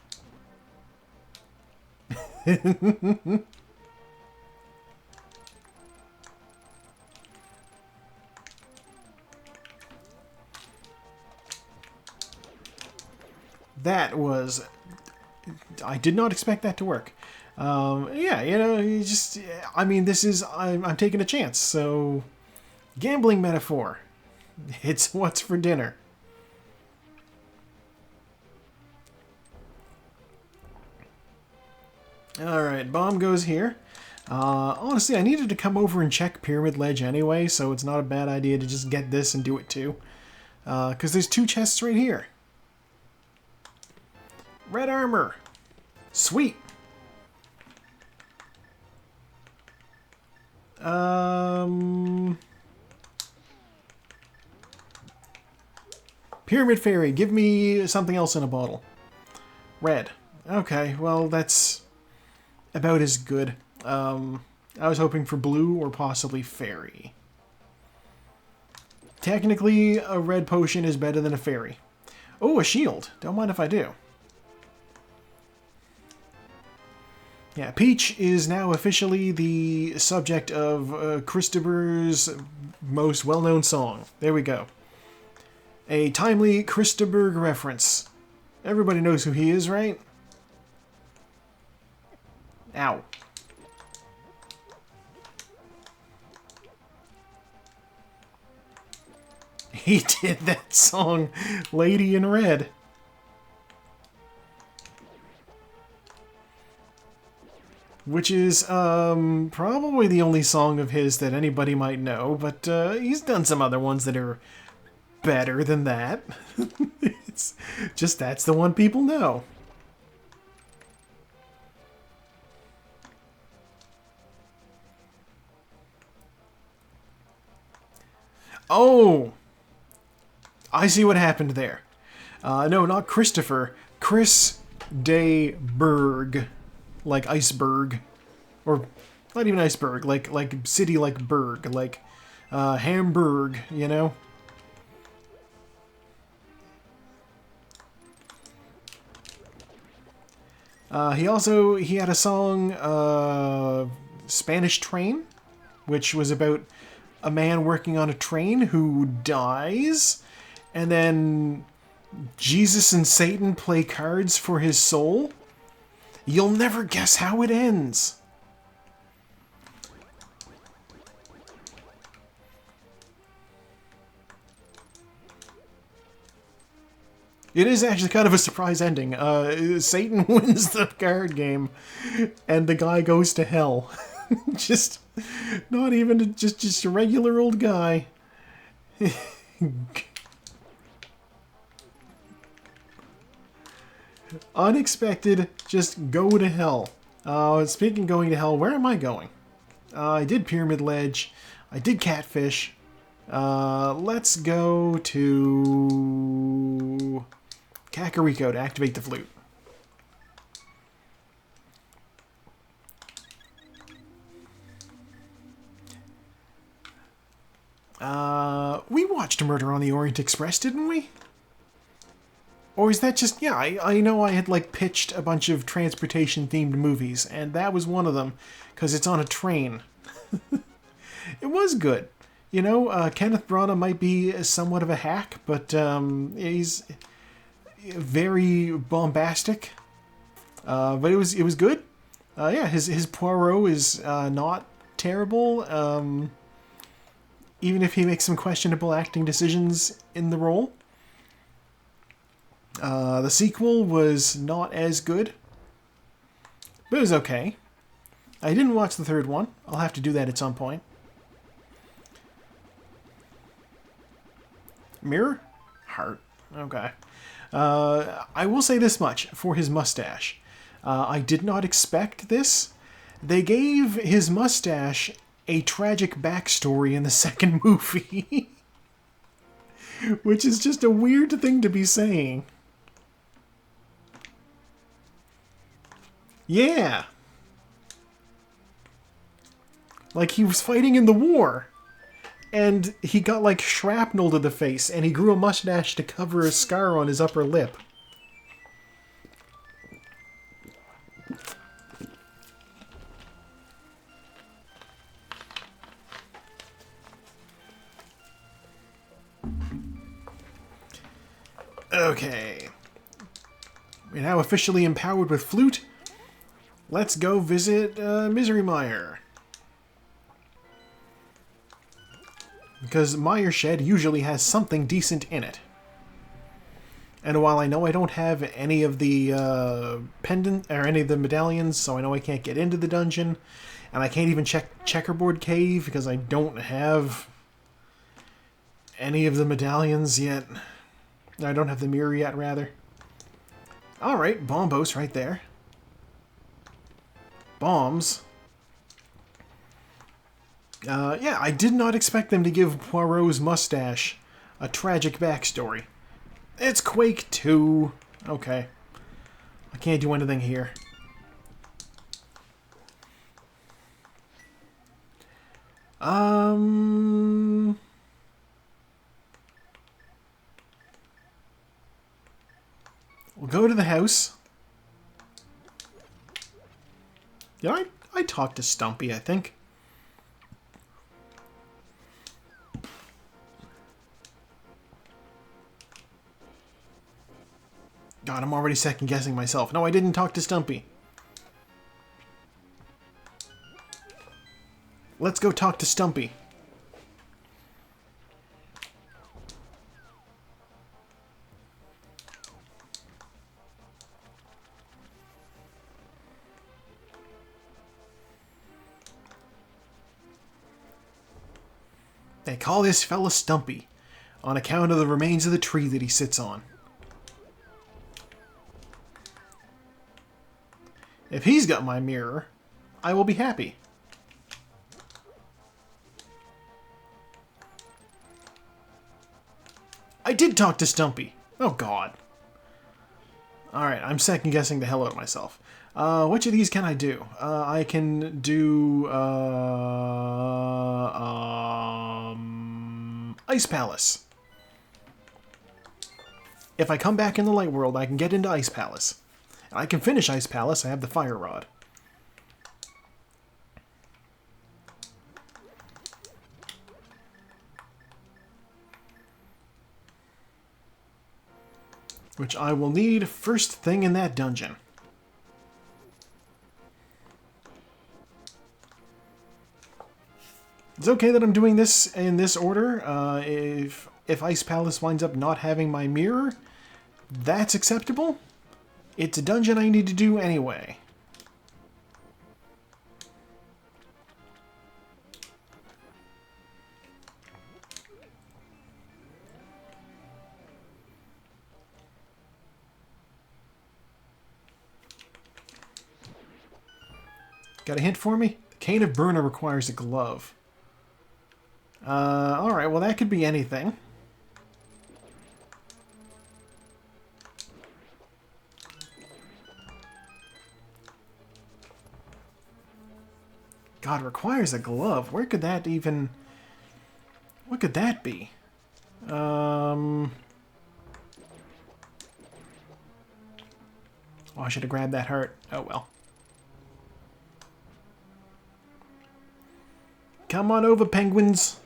That was... I did not expect that to work. Yeah, you know, you just... I mean, this is... I'm taking a chance, so... Gambling metaphor. It's what's for dinner. Alright, bomb goes here. Honestly, I needed to come over and check Pyramid Ledge anyway, so it's not a bad idea to just get this and do it too. Because there's 2 chests right here. Red armor. Sweet. Pyramid Fairy, give me something else in a bottle. Red. Okay, well, that's about as good. I was hoping for blue or possibly fairy. Technically, a red potion is better than a fairy. Oh, a shield. Don't mind if I do. Yeah, Peach is now officially the subject of Christopher's most well-known song. There we go. A timely Christopher reference. Everybody knows who he is, right? Ow. He did that song, Lady in Red. Which is probably the only song of his that anybody might know, but he's done some other ones that are better than that. It's just that's the one people know. Oh! I see what happened there. No, not Christopher. Chris de Berg. Like iceberg. Or not even iceberg. Like city like Berg. Like Hamburg, you know? He had a song, Spanish Train, which was about a man working on a train who dies, and then Jesus and Satan play cards for his soul. You'll never guess how it ends. It is actually kind of a surprise ending. Satan wins the card game, and the guy goes to hell. Just not even just a regular old guy. Unexpected, just go to hell. Speaking of going to hell, where am I going? I did Pyramid Ledge. I did Catfish. Let's go to Kakariko to activate the flute. We watched Murder on the Orient Express, didn't we? Or is that just... Yeah, I know I had, like, pitched a bunch of transportation-themed movies, and that was one of them, because it's on a train. It was good. You know, Kenneth Branagh might be somewhat of a hack, but he's very bombastic. But it was good. Yeah, his Poirot is not terrible. Even if he makes some questionable acting decisions in the role. The sequel was not as good, but it was okay. I didn't watch the third one. I'll have to do that at some point. Mirror? Heart. Okay. I will say this much for his mustache. I did not expect this. They gave his mustache a tragic backstory in the second movie. Which is just a weird thing to be saying. Yeah. Like, he was fighting in the war. And he got, like, shrapnel to the face, and he grew a mustache to cover a scar on his upper lip. Okay. We're now officially empowered with Flute. Let's go visit Misery Mire. Because Mire Shed usually has something decent in it. And while I know I don't have any of the pendant or any of the medallions, so I know I can't get into the dungeon, and I can't even check Checkerboard Cave because I don't have any of the medallions yet. I don't have the mirror yet, rather. Alright, Bombos right there. Bombs. Yeah, I did not expect them to give Poirot's mustache a tragic backstory. It's Quake 2. Okay. I can't do anything here. We'll go to the house. Yeah, I talked to Stumpy, I think. God, I'm already second-guessing myself. No, I didn't talk to Stumpy. Let's go talk to Stumpy. They call this fella Stumpy, on account of the remains of the tree that he sits on. If he's got my mirror, I will be happy. I did talk to Stumpy. Oh, God. Alright, I'm second-guessing the hell out of myself. Which of these can I do? I can do, Ice Palace. If I come back in the Light World, I can get into Ice Palace. I can finish Ice Palace, I have the Fire Rod. Which I will need first thing in that dungeon. It's okay that I'm doing this in this order. If Ice Palace winds up not having my mirror, that's acceptable. It's a dungeon I need to do anyway. Got a hint for me? The Cane of Burner requires a glove. Alright, well that could be anything. God, requires a glove. Where could that even... What could that be? Oh, I should have grabbed that heart. Oh well. Come on over, penguins.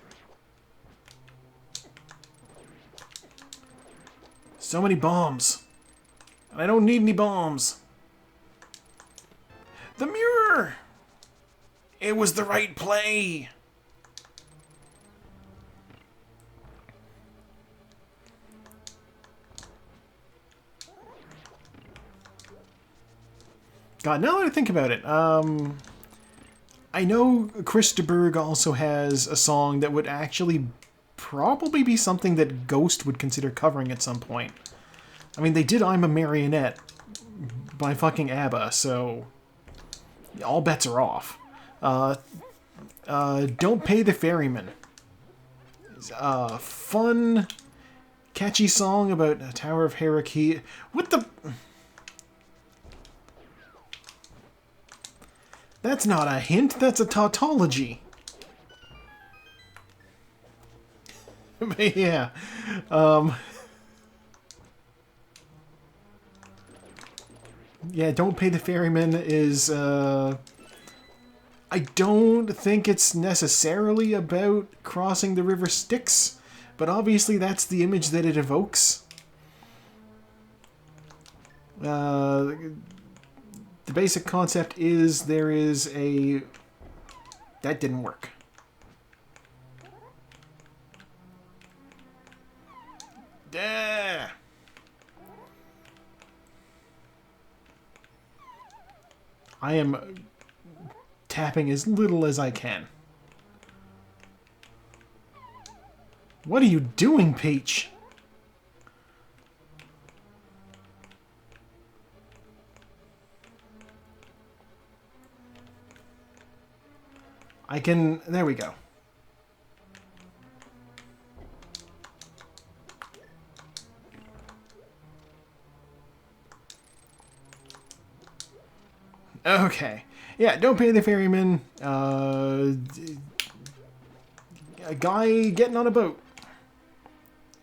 So many bombs. And I don't need any bombs. The mirror! It was the right play. God, now that I think about it, I know Chris de Burgh also has a song that would actually probably be something that Ghost would consider covering at some point. I mean, they did I'm a Marionette by fucking ABBA, so all bets are off. Don't Pay the Ferryman. Fun, catchy song about a Tower of Hierarchy. What the... That's not a hint, that's a tautology. But yeah. Yeah, Don't Pay the Ferryman is... I don't think it's necessarily about crossing the river Styx, but obviously that's the image that it evokes. The basic concept is there is a... That didn't work. I am tapping as little as I can. What are you doing, Peach? I can... There we go. Okay. Yeah, Don't Pay the Ferryman. A guy getting on a boat.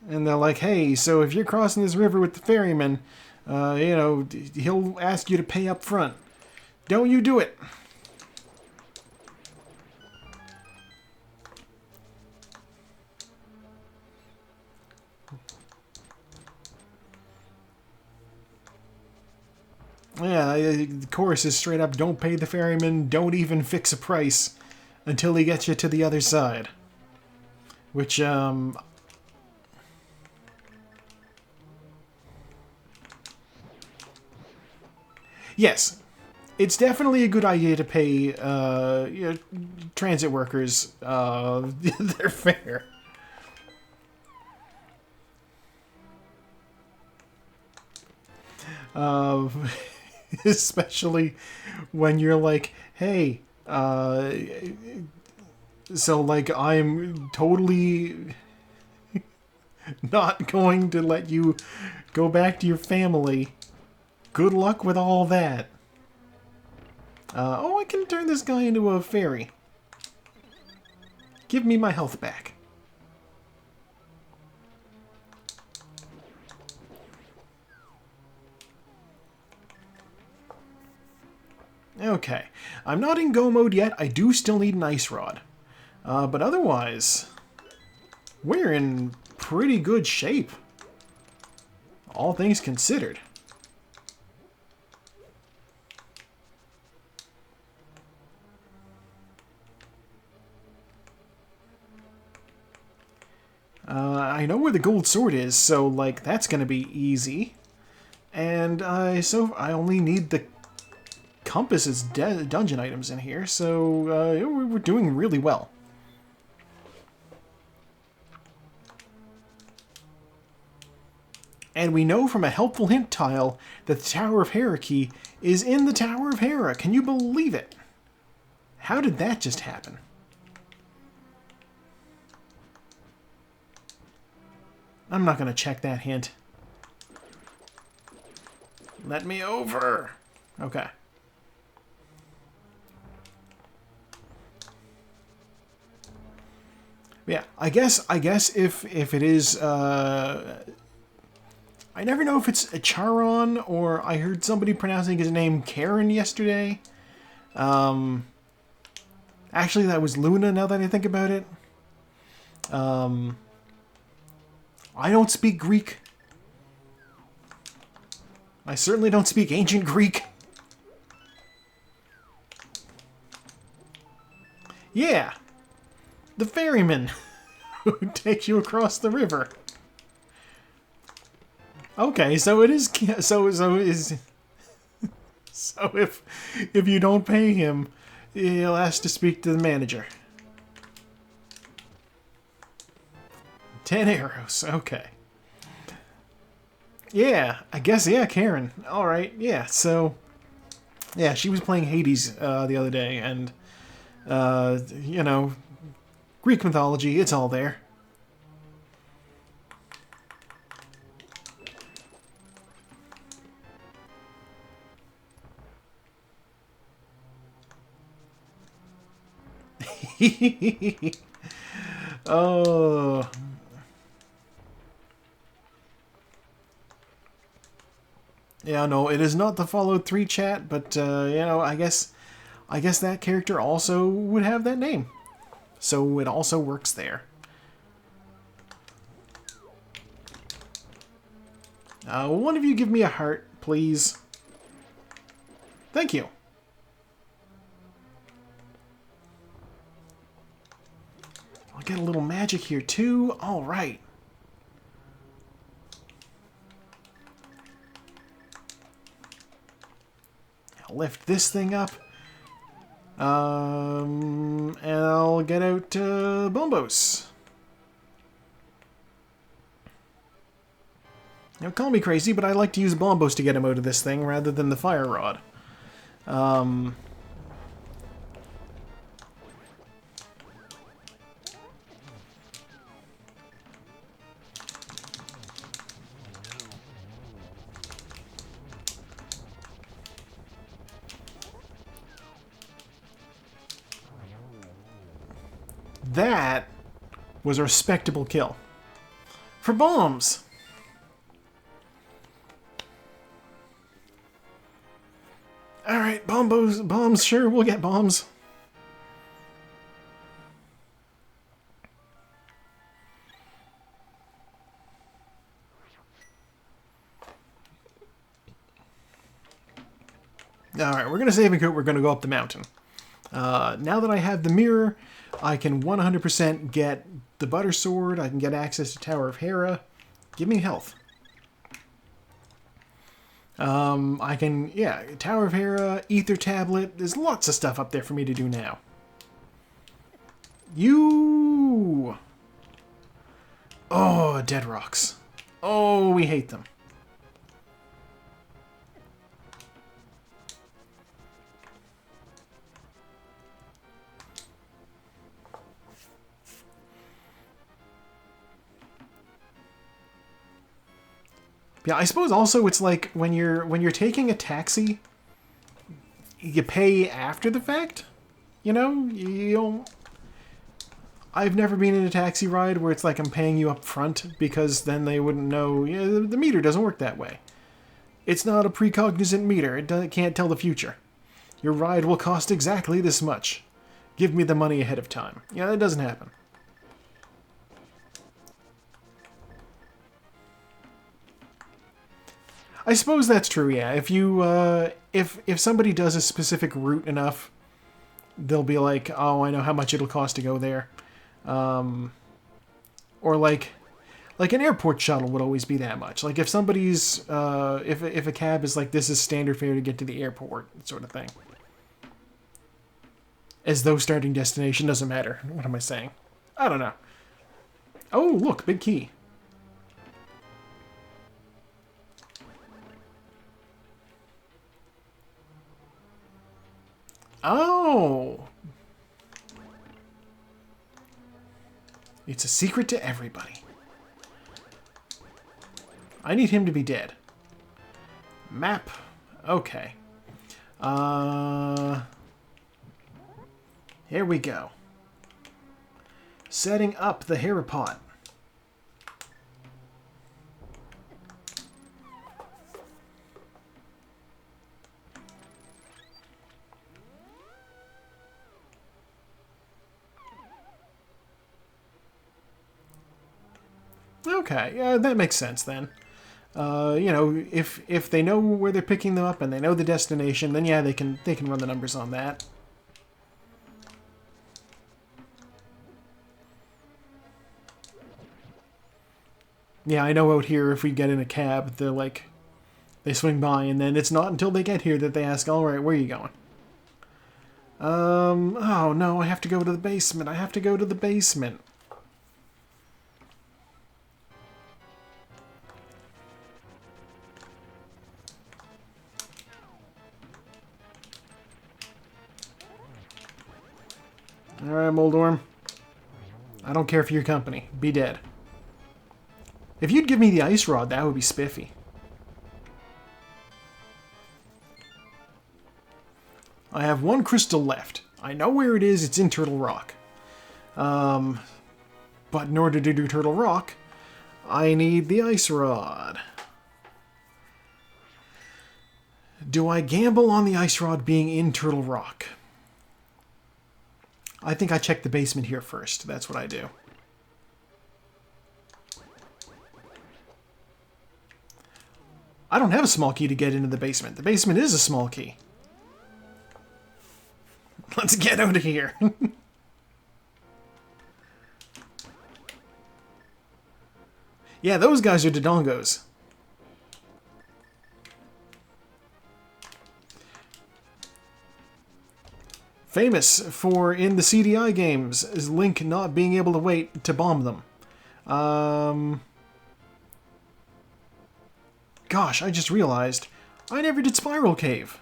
And they're like, hey, so if you're crossing this river with the ferryman, you know, he'll ask you to pay up front. Don't you do it. Yeah, the chorus is straight up, don't pay the ferryman, don't even fix a price until he gets you to the other side. Which, yes, it's definitely a good idea to pay you know, transit workers their fare. Especially when you're like, hey, so like I'm totally not going to let you go back to your family. Good luck with all that. Oh, I can turn this guy into a fairy. Give me my health back. Okay, I'm not in go mode yet. I do still need an ice rod. But otherwise, we're in pretty good shape. All things considered. I know where the gold sword is, so like that's gonna be easy. And so I only need the compass as dungeon items in here, so we're doing really well. And we know from a helpful hint tile that the Tower of Hierarchy is in the Tower of Hera. Can you believe it? How did that just happen? I'm not going to check that hint. Let me over. Okay. Yeah, I guess if it is I never know if it's a Charon or I heard somebody pronouncing his name Karen yesterday. Actually that was Luna now that I think about it. I don't speak Greek. I certainly don't speak ancient Greek. Yeah. The ferryman who takes you across the river. Okay, so it is So if you don't pay him, he'll ask to speak to the manager. 10 arrows. Okay. Yeah, I guess, yeah, Karen. Alright, yeah, so... Yeah, she was playing Hades the other day, and, you know, Greek mythology, it's all there. Oh... Yeah, no, it is not the Fallout 3 chat, but, you know, I guess that character also would have that name. So it also works there. One of you give me a heart, please. Thank you. I'll get a little magic here, too. All right. Lift this thing up. And I'll get out bombos. Now, call me crazy, but I like to use bombos to get him out of this thing rather than the fire rod. That was a respectable kill. For bombs! Alright, bombs, sure, we'll get bombs. Alright, we're going to save and quit, we're going to go up the mountain. Now that I have the mirror, I can 100% get the Butter Sword, I can get access to Tower of Hera. Give me health. I can, yeah, Tower of Hera, Ether Tablet, there's lots of stuff up there for me to do now. You! Oh, dead rocks. Oh, we hate them. Yeah, I suppose also it's like when you're taking a taxi, you pay after the fact. You know, you don't. I've never been in a taxi ride where it's like I'm paying you up front because then they wouldn't know. You know, the meter doesn't work that way. It's not a precognizant meter. It can't tell the future. Your ride will cost exactly this much. Give me the money ahead of time. Yeah, that doesn't happen. I suppose that's true, yeah. If you, if somebody does a specific route enough, they'll be like, oh, I know how much it'll cost to go there. Or like an airport shuttle would always be that much. Like if somebody's, if a cab is like, this is standard fare to get to the airport, sort of thing. As though starting destination doesn't matter. What am I saying? I don't know. Oh, look, big key. Oh! It's a secret to everybody. I need him to be dead. Map. Okay. Here we go. Setting up the Herapot. Okay, yeah, that makes sense then. You know, if they know where they're picking them up and they know the destination, then yeah, they can run the numbers on that. Yeah, I know out here if we get in a cab, they're like, They swing by, and then it's not until they get here that they ask, all right, where are you going? Oh no, I have to go to the basement. I have to go to the basement. Alright, Moldorm. I don't care for your company. Be dead. If you'd give me the ice rod, that would be spiffy. I have one crystal left. I know where it is. It's in Turtle Rock. But in order to do Turtle Rock, I need the ice rod. Do I gamble on the ice rod being in Turtle Rock? I think I check the basement here first. That's what I do. I don't have a small key to get into the basement. The basement is a small key. Let's get out of here. Yeah, those guys are Dodongos. Famous for, in the CDI games, is Link not being able to wait to bomb them. Gosh, I just realized I never did Spiral Cave.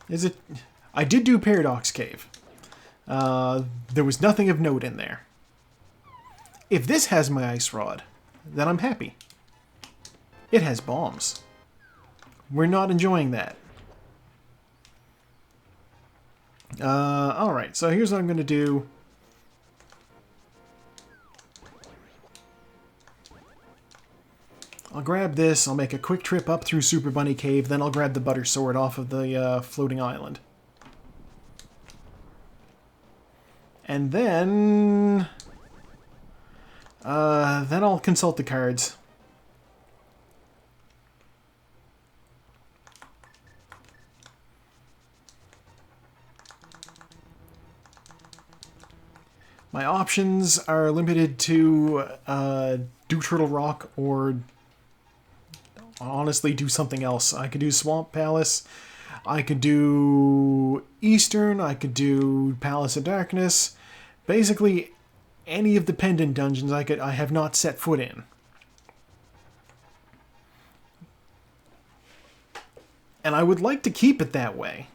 Is it... I did do Paradox Cave. There was nothing of note in there. If this has my ice rod, then I'm happy. It has bombs. We're not enjoying that. Alright, so here's what I'm going to do. I'll grab this, I'll make a quick trip up through Super Bunny Cave, then I'll grab the Butter Sword off of the floating island. And then I'll consult the cards. My options are limited to do Turtle Rock or honestly do something else. I could do Swamp Palace, I could do Eastern, I could do Palace of Darkness. Basically, any of the pendant dungeons I have not set foot in. And I would like to keep it that way,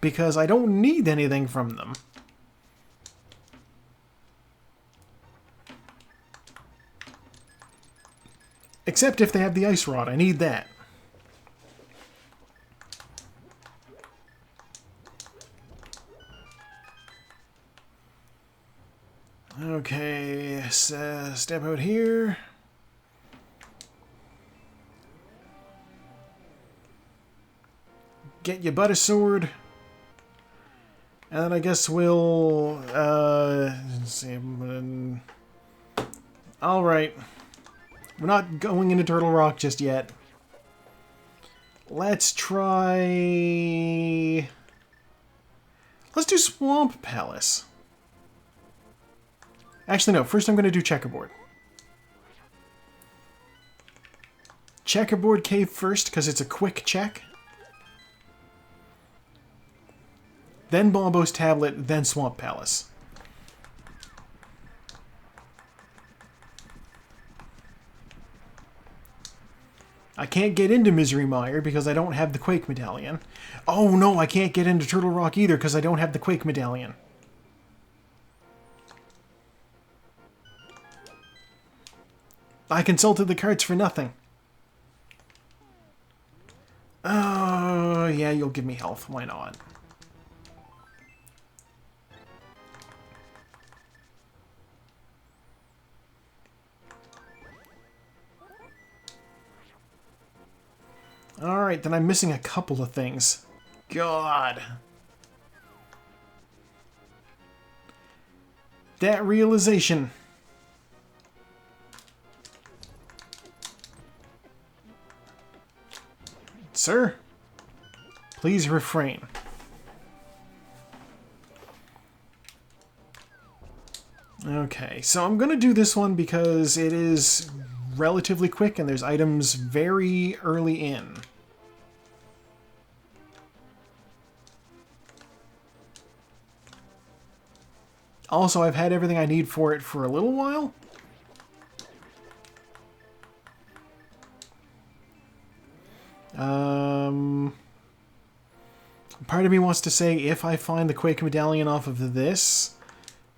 because I don't need anything from them. Except if they have the ice rod, I need that. Okay, step out here. Get your butter sword. And I guess we'll, let's see. Alright. We're not going into Turtle Rock just yet. Let's try... Let's do Swamp Palace. Actually, no. First I'm going to do Checkerboard. Checkerboard Cave first, because it's a quick check. Then Bombo's Tablet, then Swamp Palace. I can't get into Misery Mire because I don't have the Quake Medallion. Oh no, I can't get into Turtle Rock either because I don't have the Quake Medallion. I consulted the cards for nothing. Oh, yeah, you'll give me health. Why not? Alright, then I'm missing a couple of things. God. That realization. Sir, please refrain. Okay, so I'm going to do this one because it is relatively quick and there's items very early in. Also, I've had everything I need for it for a little while. Part of me wants to say if I find the Quake Medallion off of this,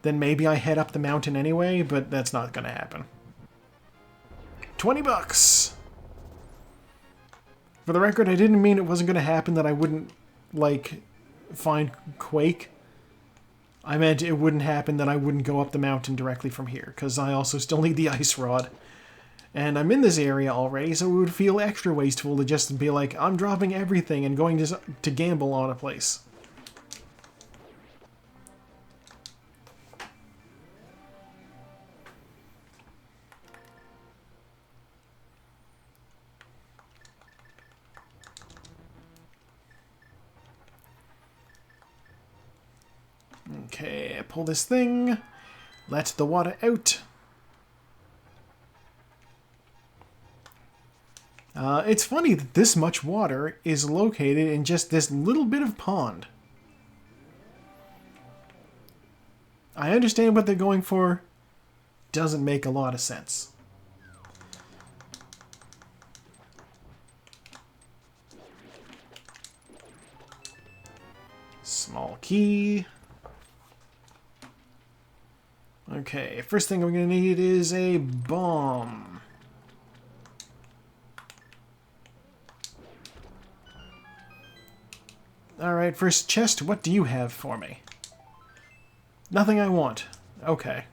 then maybe I head up the mountain anyway, but that's not going to happen. 20 bucks! For the record, I didn't mean it wasn't going to happen that I wouldn't, like, find Quake. I meant it wouldn't happen that I wouldn't go up the mountain directly from here, because I also still need the ice rod. And I'm in this area already, so it would feel extra wasteful to just be like, I'm dropping everything and going to gamble on a place. Okay, pull this thing, let the water out. It's funny that this much water is located in just this little bit of pond. I understand what they're going for. Doesn't make a lot of sense. Small key. Okay, first thing I'm going to need is a bomb. Alright, first chest, what do you have for me? Nothing I want. Okay.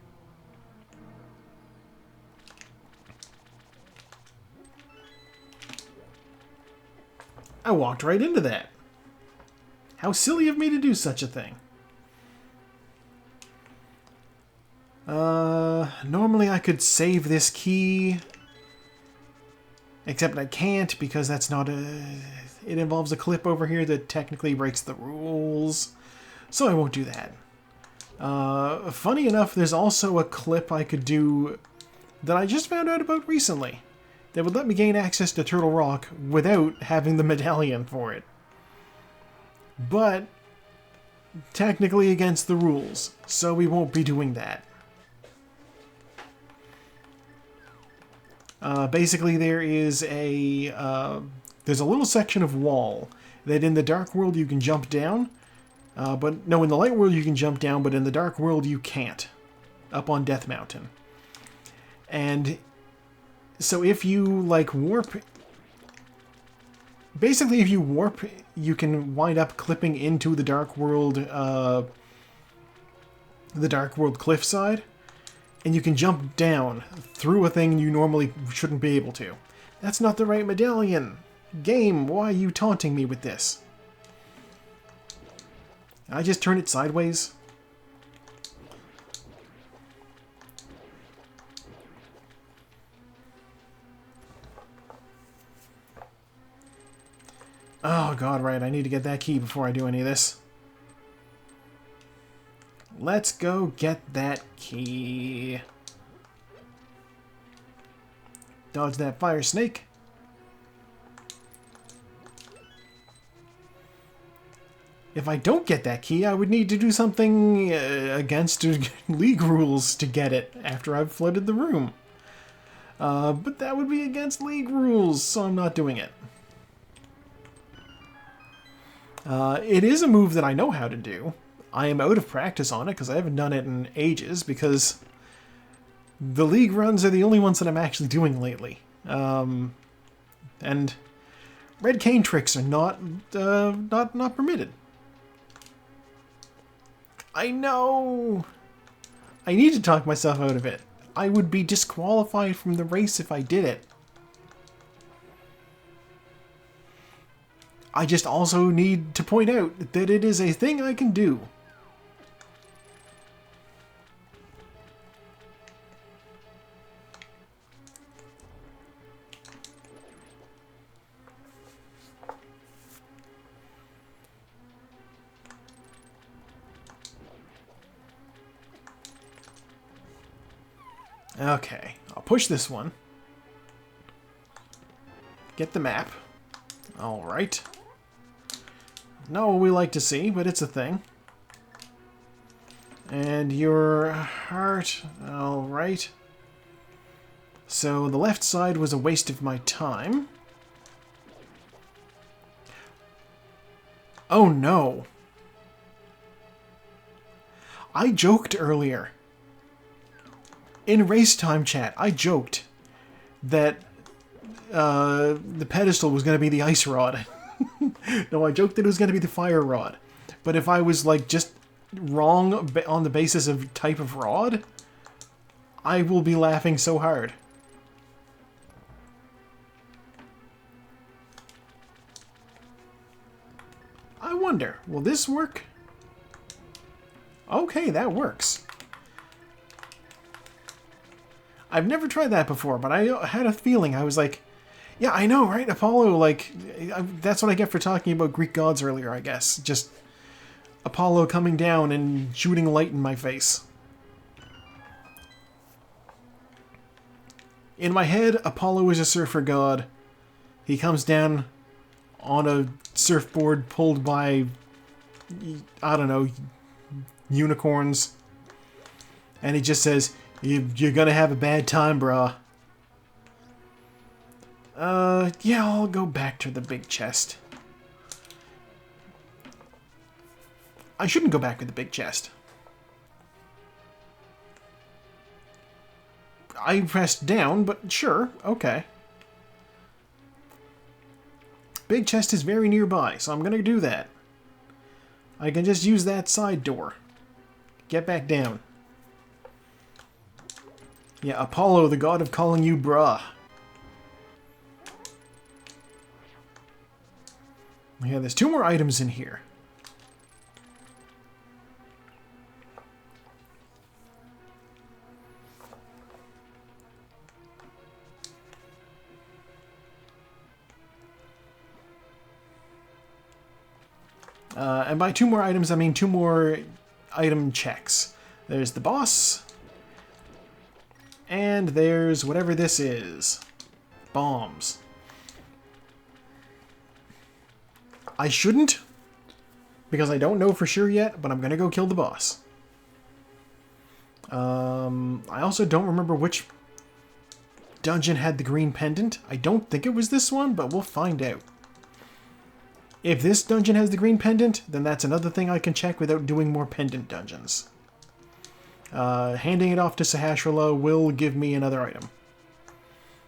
I walked right into that. How silly of me to do such a thing. Normally I could save this key. Except I can't because that's not a... It involves a clip over here that technically breaks the rules. So I won't do that. Funny enough, there's also a clip I could do that I just found out about recently that would let me gain access to Turtle Rock without having the medallion for it. But technically against the rules, so we won't be doing that. Basically, there is there's a little section of wall that in the Dark World you can jump down. But no, in the Light World you can jump down, but in the Dark World you can't. Up on Death Mountain. And so if you, like, warp... Basically, if you warp, you can wind up clipping into the Dark World cliffside. And you can jump down through a thing you normally shouldn't be able to. That's not the right medallion. Game, why are you taunting me with this? I just turn it sideways. Oh god, right, I need to get that key before I do any of this. Let's go get that key. Dodge that fire snake. If I don't get that key, I would need to do something against League rules to get it after I've flooded the room. But that would be against League rules, so I'm not doing it. It is a move that I know how to do. I am out of practice on it because I haven't done it in ages because the League runs are the only ones that I'm actually doing lately. And red cane tricks are not permitted. I know! I need to talk myself out of it. I would be disqualified from the race if I did it. I just also need to point out that it is a thing I can do. Okay, I'll push this one. Get the map. Alright. Not what we like to see, but it's a thing. And your heart. Alright. So the left side was a waste of my time. Oh no. I joked earlier. In race time chat, I joked that the pedestal was going to be the ice rod. No, I joked that it was going to be the fire rod. But if I was like just wrong on the basis of type of rod, I will be laughing so hard. I wonder, will this work? Okay, that works. I've never tried that before, but I had a feeling. I was like, yeah, I know, right? Apollo, like, that's what I get for talking about Greek gods earlier, I guess. Just Apollo coming down and shooting light in my face. In my head, Apollo is a surfer god. He comes down on a surfboard pulled by, I don't know, unicorns. And he just says, you're gonna have a bad time, brah. Yeah, I'll go back to the big chest. I shouldn't go back with the big chest. I pressed down, but sure, okay. Big chest is very nearby, so I'm gonna do that. I can just use that side door. Get back down. Yeah, Apollo, the god of calling you brah. Yeah, there's 2 more items in here. And by 2 more items, I mean 2 more item checks. There's the boss. And there's whatever this is. Bombs. I shouldn't, because I don't know for sure yet, but I'm gonna go kill the boss. I also don't remember which dungeon had the green pendant. I don't think it was this one, but we'll find out. If this dungeon has the green pendant, then that's another thing I can check without doing more pendant dungeons. Handing it off to Sahasrahla will give me another item.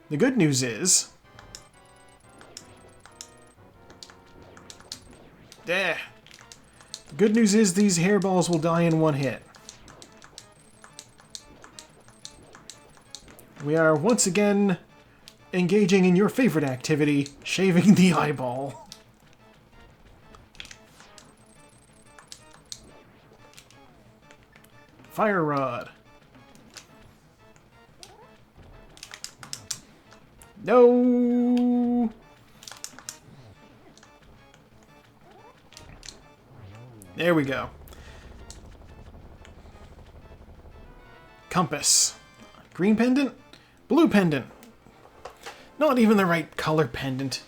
The good news is... The good news is these hairballs will die in 1 hit. We are once again engaging in your favorite activity, shaving the eyeball. Fire rod. No. There we go. Compass. Green pendant? Blue pendant. Not even the right color pendant.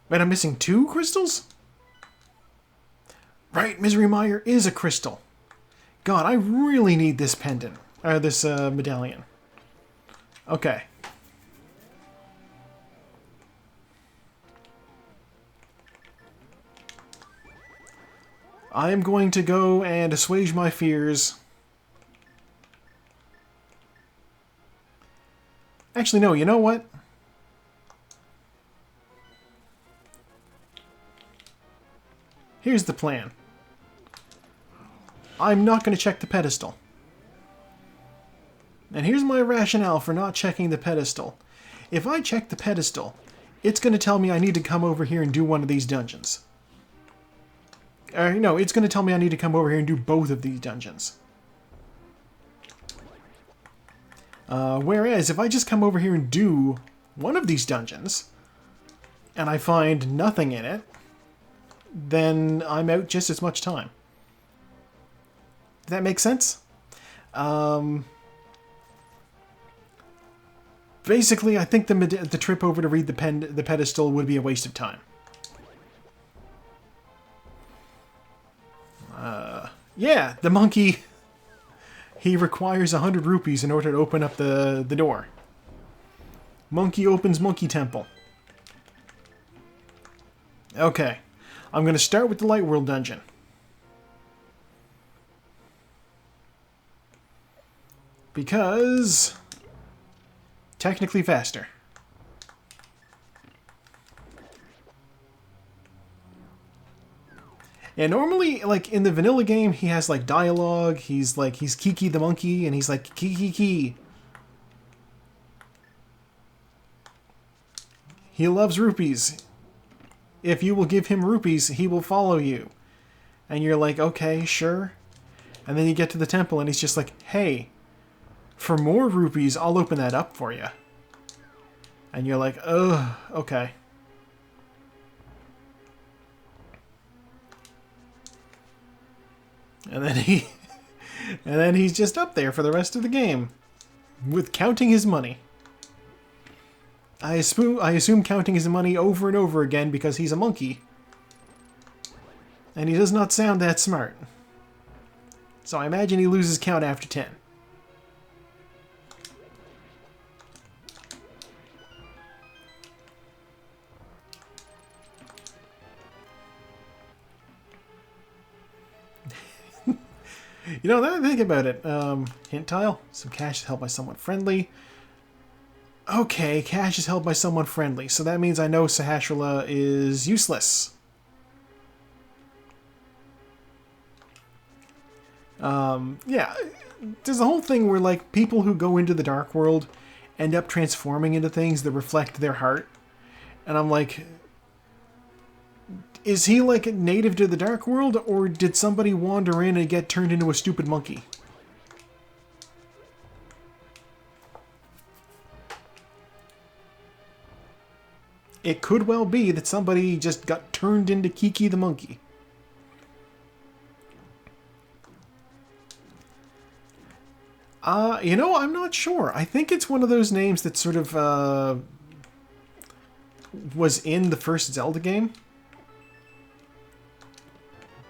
Wait, I'm missing 2 crystals? Right, Misery Mire is a crystal. God, I really need this pendant. Or this medallion. Okay. I am going to go and assuage my fears. Actually, no, you know what? Here's the plan. I'm not going to check the pedestal. And here's my rationale for not checking the pedestal. If I check the pedestal, it's going to tell me I need to come over here and do one of these dungeons. No, it's going to tell me I need to come over here and do both of these dungeons. Whereas if I just come over here and do one of these dungeons, and I find nothing in it, then I'm out just as much time. Does that make sense? Basically, I think the trip over to read the pedestal would be a waste of time. Yeah, the monkey, he requires 100 rupees in order to open up the door. Monkey opens monkey temple. Okay, I'm going to start with the Light World dungeon. Because technically faster. And normally, like, in the vanilla game, he has, like, dialogue. He's Kiki the monkey, and he's like, Kiki. He loves rupees. If you will give him rupees, he will follow you. And you're like, okay, sure. And then you get to the temple, and he's just like, hey, for more rupees, I'll open that up for you. And you're like, ugh, okay. And then he's just up there for the rest of the game, with counting his money. I assume counting his money over and over again because he's a monkey. And he does not sound that smart. So I imagine he loses count after 10. You know, now that I think about it, hint tile, some cash is held by someone friendly. Okay, cash is held by someone friendly, so that means I know Sahasrara is useless. Yeah, there's a whole thing where, like, people who go into the Dark World end up transforming into things that reflect their heart. And I'm like, is he, like, native to the Dark World, or did somebody wander in and get turned into a stupid monkey? It could well be that somebody just got turned into Kiki the monkey. You know, I'm not sure. I think it's one of those names that sort of, was in the first Zelda game.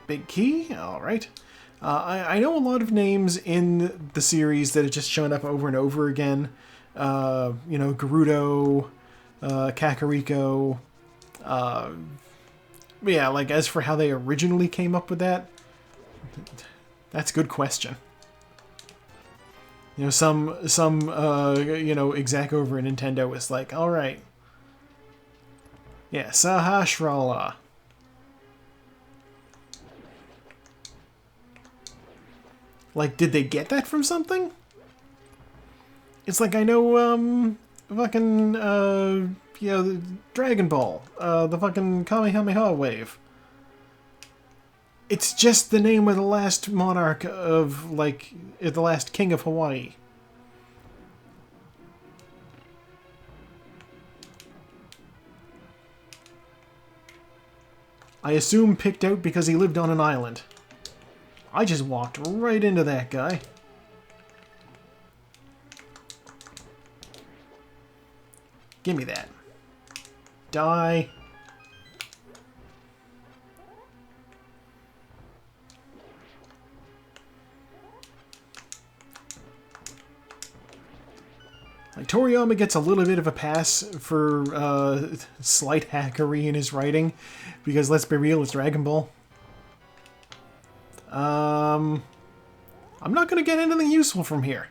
Big key? Alright. I know a lot of names in the series that have just shown up over and over again. You know, Gerudo, Kakariko. Yeah, like, as for how they originally came up with that, that's a good question. You know, some you know, exec over at Nintendo was like, alright. Yeah, Sahasrara. Like, did they get that from something? It's like, I know, fucking, you know, the Dragon Ball, the fucking Kamehameha wave. It's just the name of the last monarch of, like, the last king of Hawaii. I assume picked out because he lived on an island. I just walked right into that guy. Give me that. Die. Like, Toriyama gets a little bit of a pass for slight hackery in his writing, because let's be real, it's Dragon Ball. I'm not going to get anything useful from here.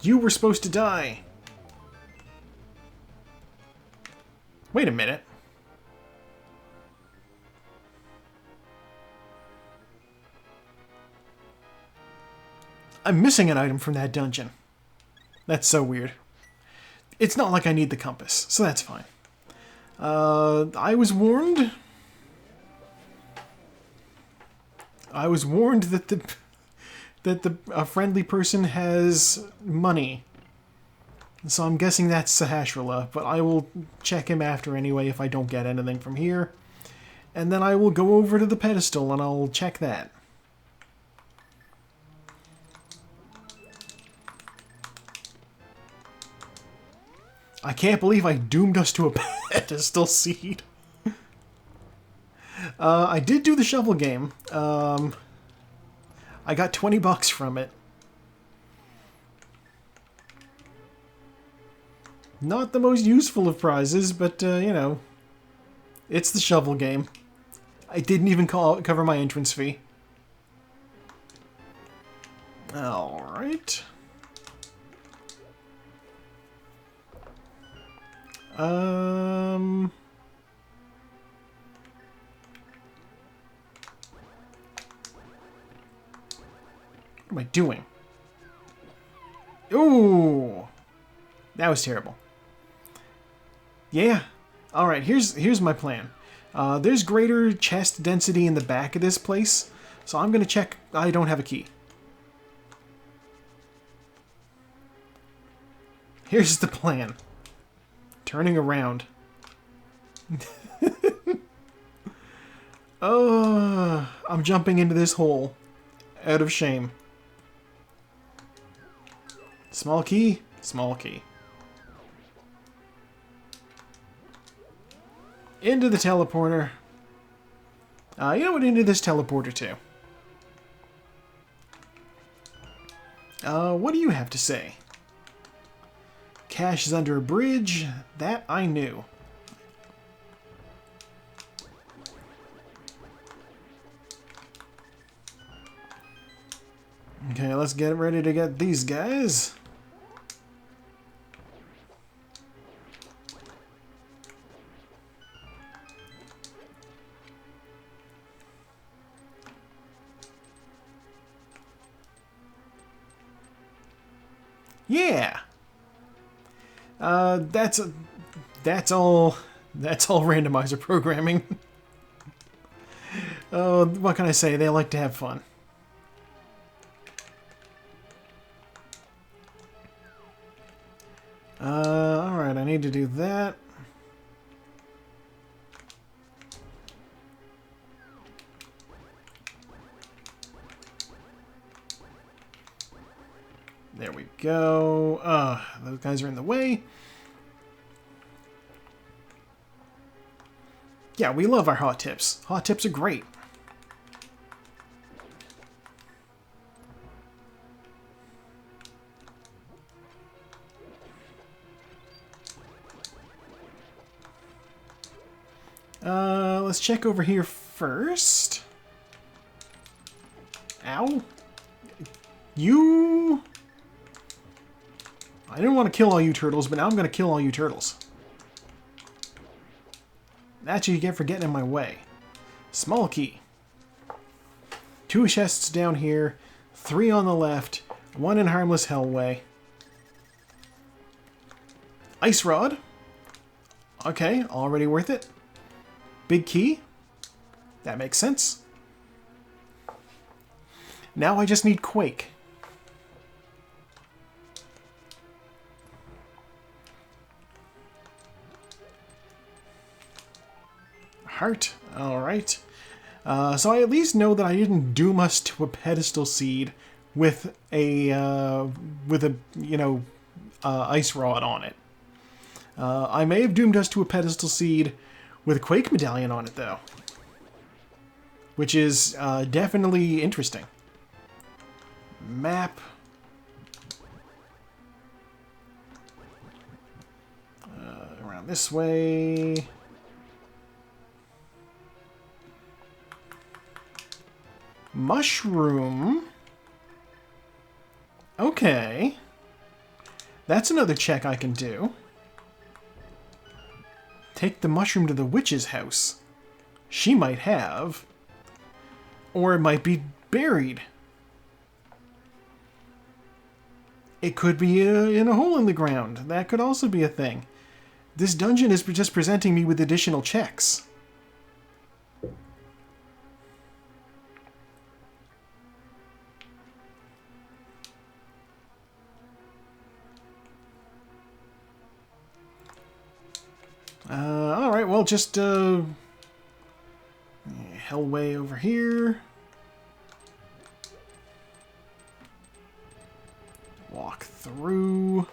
You were supposed to die. Wait a minute. I'm missing an item from that dungeon. That's so weird. It's not like I need the compass, so that's fine. I was warned. I was warned that a friendly person has money. So I'm guessing that's Sahasrahla, but I will check him after anyway if I don't get anything from here. And then I will go over to the pedestal and I'll check that. I can't believe I doomed us to a pedestal seed. I did do the shovel game. I got $20 from it. Not the most useful of prizes, but, you know, it's the shovel game. I didn't even cover my entrance fee. Alright. What am I doing? Ooh! That was terrible. Yeah. Alright, here's my plan. There's greater chest density in the back of this place, so I'm gonna check I don't have a key. Here's the plan. Turning around. Oh, I'm jumping into this hole. Out of shame. Small key, small key. Into the teleporter. You know what, into this teleporter too. What do you have to say? Cache is under a bridge. That I knew. Okay, let's get ready to get these guys. Yeah. That's all randomizer programming. Oh, what can I say? They like to have fun. Alright, I need to do that. There we go. Those guys are in the way. Yeah, we love our hot tips. Hot tips are great. Let's check over here first. Ow. You... I didn't want to kill all you turtles, but now I'm going to kill all you turtles. That's what you get for getting in my way. Small key. 2 chests down here, 3 on the left, 1 in Harmless Hellway. Ice Rod. Okay, already worth it. Big key. That makes sense. Now I just need Quake. Heart. Alright. So I at least know that I didn't doom us to a pedestal seed with a ice rod on it. I may have doomed us to a pedestal seed with a Quake medallion on it, though. Which is definitely interesting. Map. Around this way. Mushroom. Okay. That's another check I can do. Take the mushroom to the witch's house. She might have. Or it might be buried. It could be in a hole in the ground. That could also be a thing. This dungeon is just presenting me with additional checks. Alright, well, just, Hellway over here. Walk through.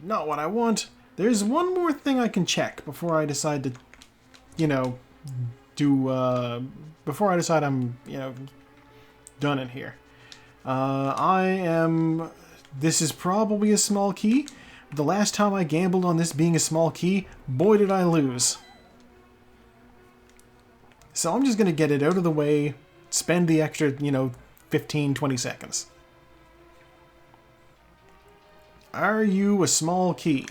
Not what I want. There's one more thing I can check before I decide to, you know, before I decide I'm, you know, done in here. This is probably a small key. The last time I gambled on this being a small key, boy did I lose. So I'm just going to get it out of the way, spend the extra, you know, 15, 20 seconds. Are you a small key?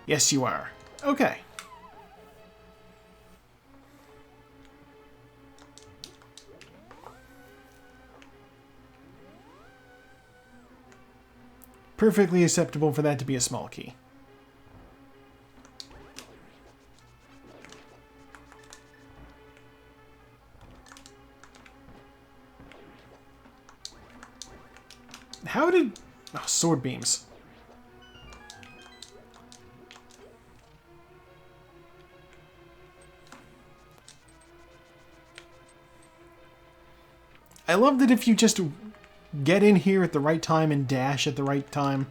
Yes, you are. Okay. Perfectly acceptable for that to be a small key. How did... Oh, sword beams. I love that if you just get in here at the right time and dash at the right time,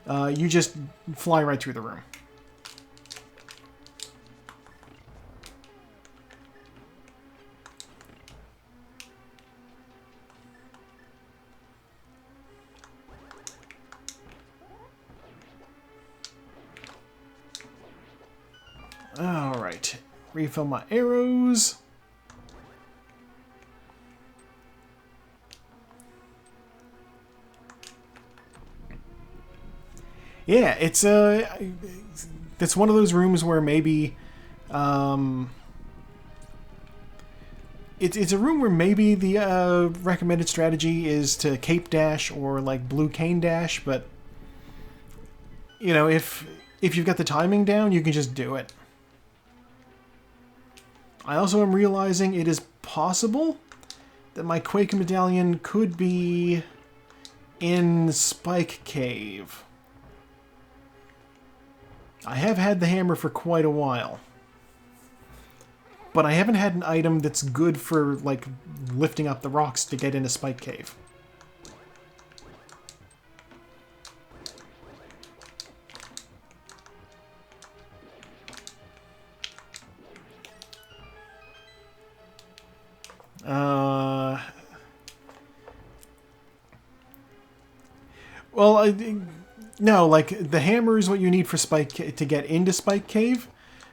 you just fly right through the room. Alright, refill my arrows. Yeah, it's one of those rooms where maybe it's a room where maybe the recommended strategy is to cape dash or like blue cane dash, but you know, if you've got the timing down, you can just do it. I also am realizing it is possible that my Quake Medallion could be in Spike Cave. I have had the hammer for quite a while, but I haven't had an item that's good for, like, lifting up the rocks to get into Spike Cave. Well, no, like, the hammer is what you need for to get into Spike Cave,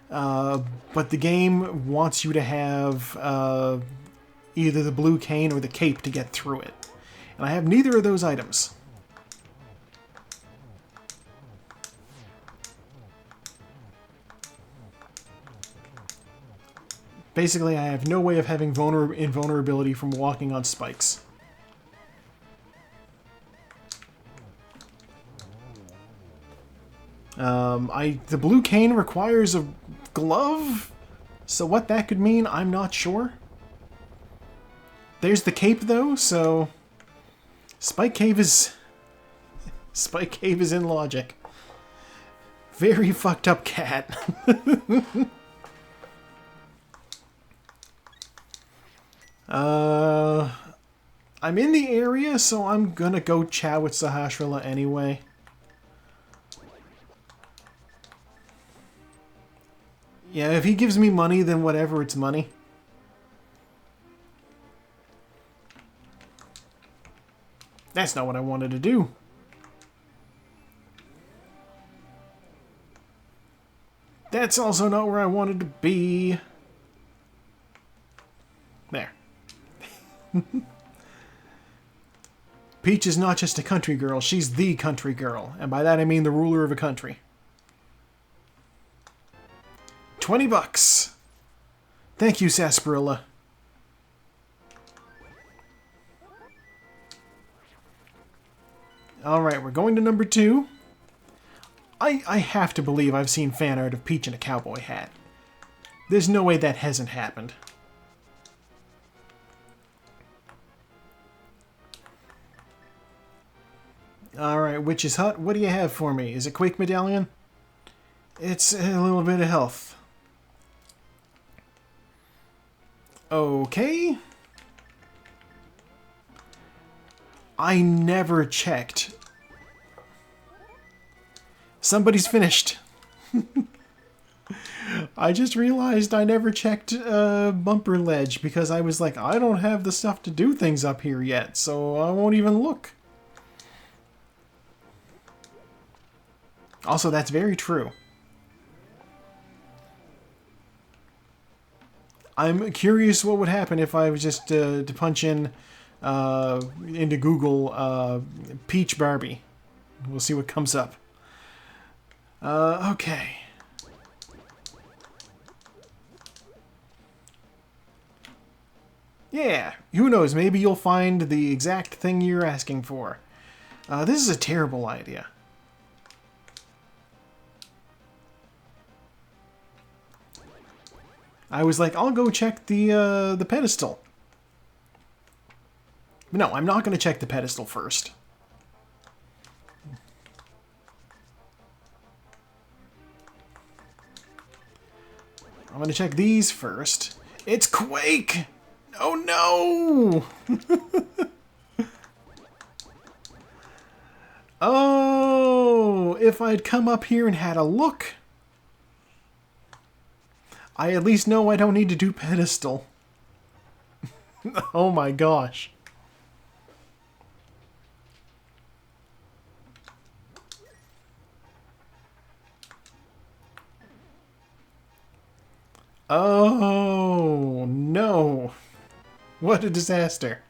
but the game wants you to have either the blue cane or the cape to get through it. And I have neither of those items. Basically, I have no way of having invulnerability from walking on spikes. The blue cane requires a glove, so what that could mean, I'm not sure. There's the cape, though, so Spike Cave is in logic. Very fucked up cat. I'm in the area, so I'm gonna go chat with Sahasrahla anyway. Yeah, if he gives me money, then whatever, it's money. That's not what I wanted to do. That's also not where I wanted to be. There. Peach is not just a country girl, she's the country girl. And by that I mean the ruler of a country. $20. Thank you, Sarsaparilla. Alright, we're going to number 2. I have to believe I've seen fan art of Peach in a cowboy hat. There's no way that hasn't happened. Alright, Witch's Hut, what do you have for me? Is it Quake Medallion? It's a little bit of health. Okay. I never checked. Somebody's finished. I just realized I never checked Bumper Ledge because I was like, I don't have the stuff to do things up here yet, so I won't even look. Also, that's very true. I'm curious what would happen if I was just to punch in into Google Peach Barbie. We'll see what comes up. Okay. Yeah, who knows, maybe you'll find the exact thing you're asking for. This is a terrible idea. I was like, I'll go check the pedestal. But no, I'm not going to check the pedestal first. I'm going to check these first. It's Quake! Oh no! Oh, if I'd come up here and had a look, I at least know I don't need to do pedestal. Oh my gosh. Oh no. What a disaster.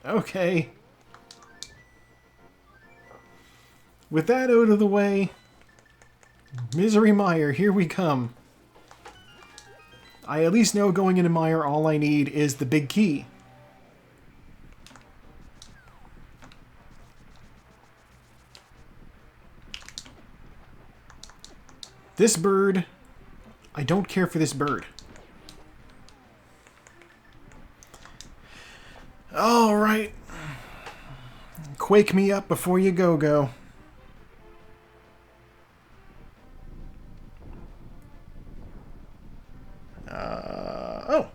Okay. With that out of the way, Misery Mire, here we come. I at least know going into Mire all I need is the big key. This bird, I don't care for this bird. Alright. Quake me up before you go. Oh.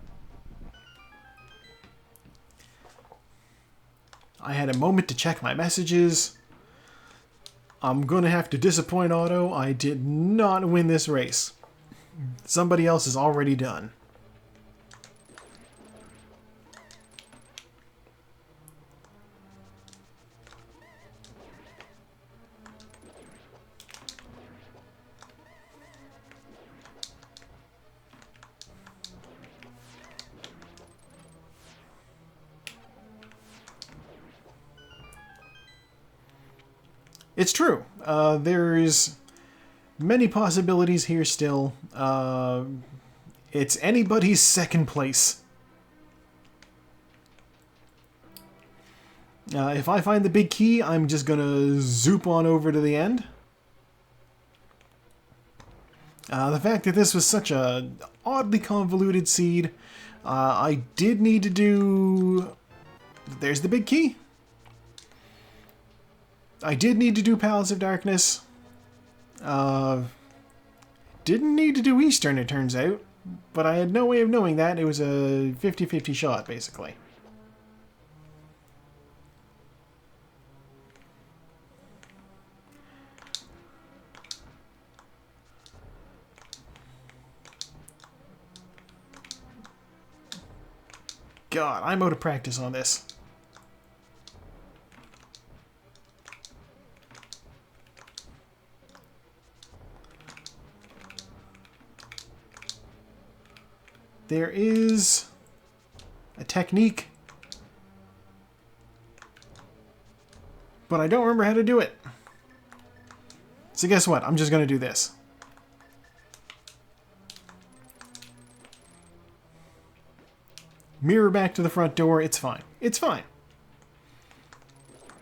I had a moment to check my messages. I'm gonna have to disappoint Otto. I did not win this race. Somebody else is already done. It's true. There's many possibilities here still. It's anybody's second place. If I find the big key, I'm just gonna zoop on over to the end. The fact that this was such a oddly convoluted seed, I did need to do... There's the big key. I did need to do Palace of Darkness. Didn't need to do Eastern, it turns out. But I had no way of knowing that. It was a 50-50 shot, basically. God, I'm out of practice on this. There is a technique, but I don't remember how to do it. So guess what? I'm just going to do this. mirror back to the front door. It's fine. It's fine.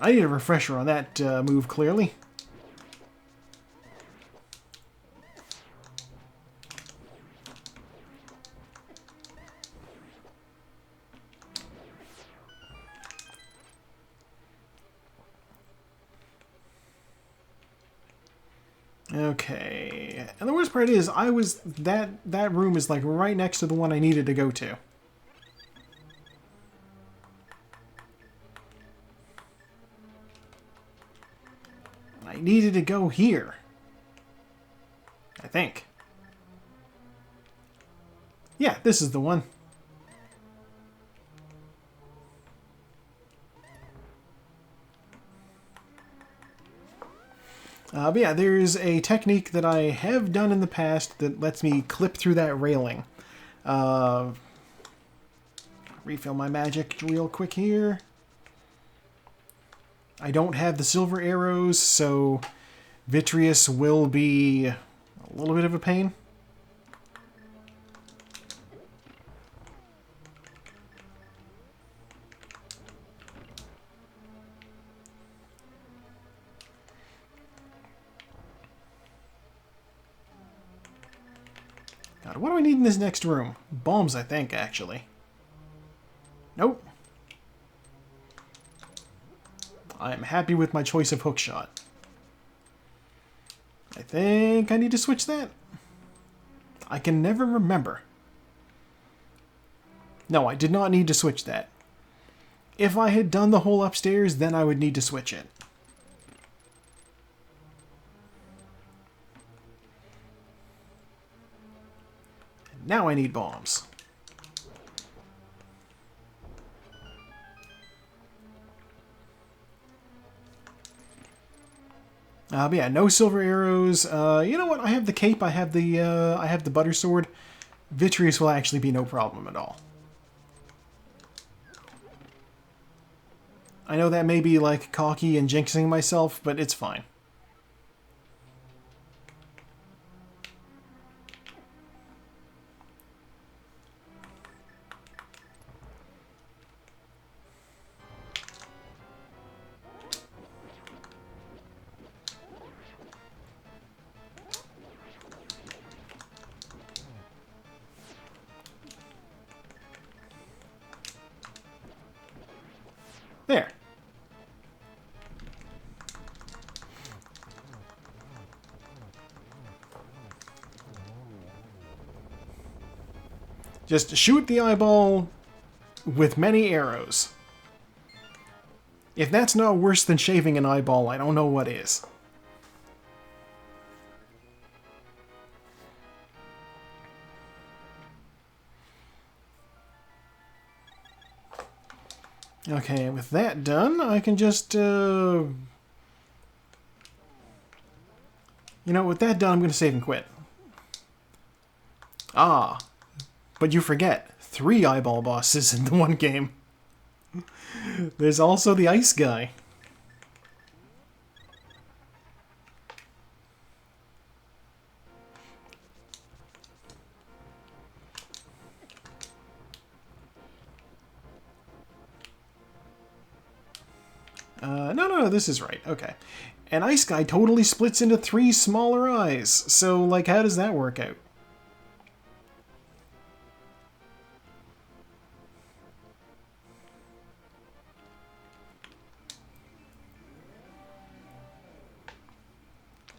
I need a refresher on that move, clearly. Okay, and the worst part is, that room is like right next to the one I needed to go to. I needed to go here. I think. Yeah, this is the one. But yeah, there's a technique that I have done in the past that lets me clip through that railing. Refill my magic real quick here. I don't have the silver arrows, so Vitreous will be a little bit of a pain. God, what do I need in this next room? Bombs, I think, actually. Nope. I'm happy with my choice of hookshot. I think I need to switch that. I can never remember. No, I did not need to switch that. If I had done the whole upstairs, then I would need to switch it. Now I need bombs. But yeah, no silver arrows. You know what? I have the cape. I have the butter sword. Vitreous will actually be no problem at all. I know that may be like cocky and jinxing myself, but it's fine. There. Just shoot the eyeball with many arrows. If that's not worse than shaving an eyeball, I don't know what is. Okay, with that done, I can just, you know, with that done, I'm going to save and quit. Ah, but you forget, 3 eyeball bosses in the one game. There's also the ice guy. No, this is right. Okay. And Ice Guy totally splits into 3 smaller eyes. So, like, how does that work out?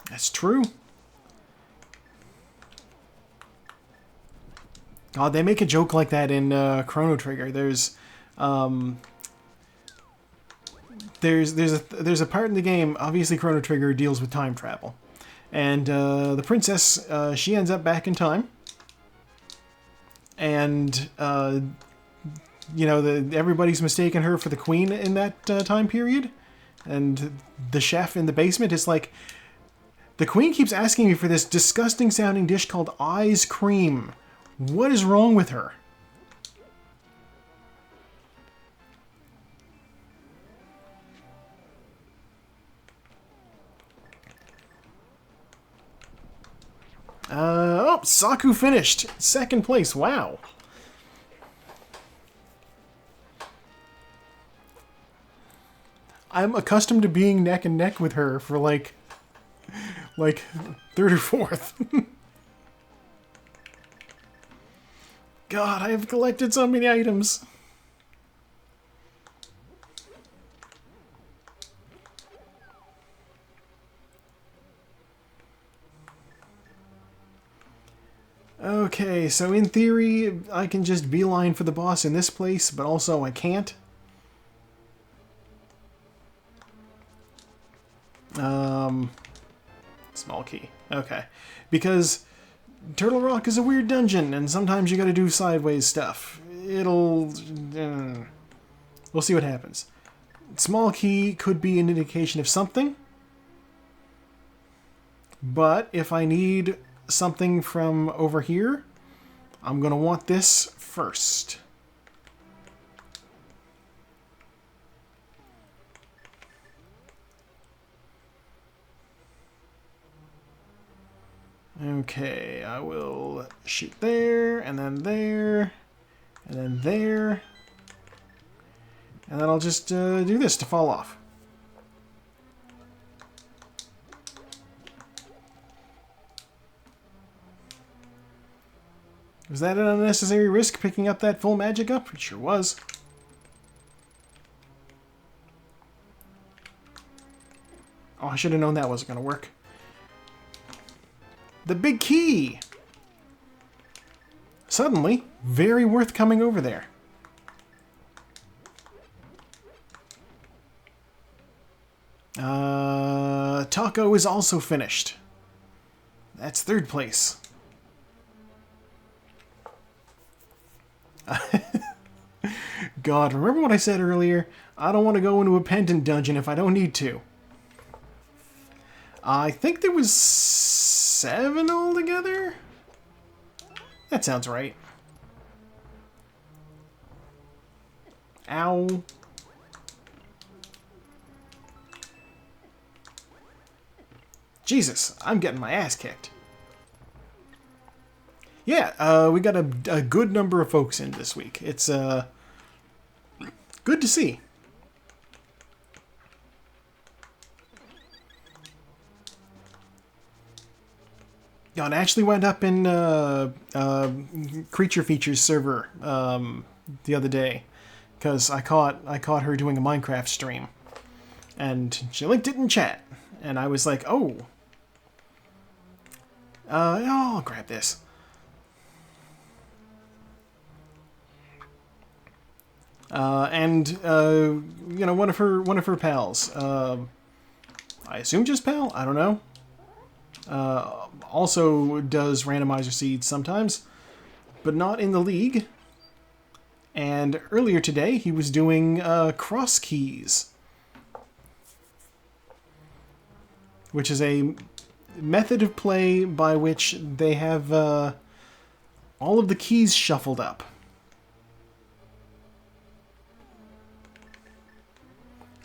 That's true. God, they make a joke like that in Chrono Trigger. There's a part in the game, obviously Chrono Trigger deals with time travel. And the princess, she ends up back in time. And, you know, everybody's mistaken her for the queen in that time period. And the chef in the basement is like, the queen keeps asking me for this disgusting sounding dish called Ice Cream. What is wrong with her? Oh, Saku finished. 2nd place. Wow. I'm accustomed to being neck and neck with her for like third or fourth. God, I have collected so many items. Okay, so in theory, I can just beeline for the boss in this place, but also I can't. Small key. Okay. Because Turtle Rock is a weird dungeon, and sometimes you gotta do sideways stuff. We'll see what happens. Small key could be an indication of something, but if I need something from over here, I'm gonna want this first. Okay, I will shoot there, and then there, and then there, and then I'll just do this to fall off. Was that an unnecessary risk picking up that full magic up? It sure was. Oh, I should have known that wasn't going to work. The big key! Suddenly, very worth coming over there. Taco is also finished. That's third place. God, remember what I said earlier? I don't want to go into a pendant dungeon if I don't need to. I think there was 7 altogether? That sounds right. Ow. Jesus, I'm getting my ass kicked. Yeah, we got a good number of folks in this week. It's good to see. Yeah, and I actually went up in Creature Features server the other day because I caught her doing a Minecraft stream, and she linked it in chat, and I was like, oh, I'll grab this. You know, one of her pals. I assume just pal. I don't know. Also does randomizer seeds sometimes, but not in the league. And earlier today, he was doing cross keys, which is a method of play by which they have all of the keys shuffled up.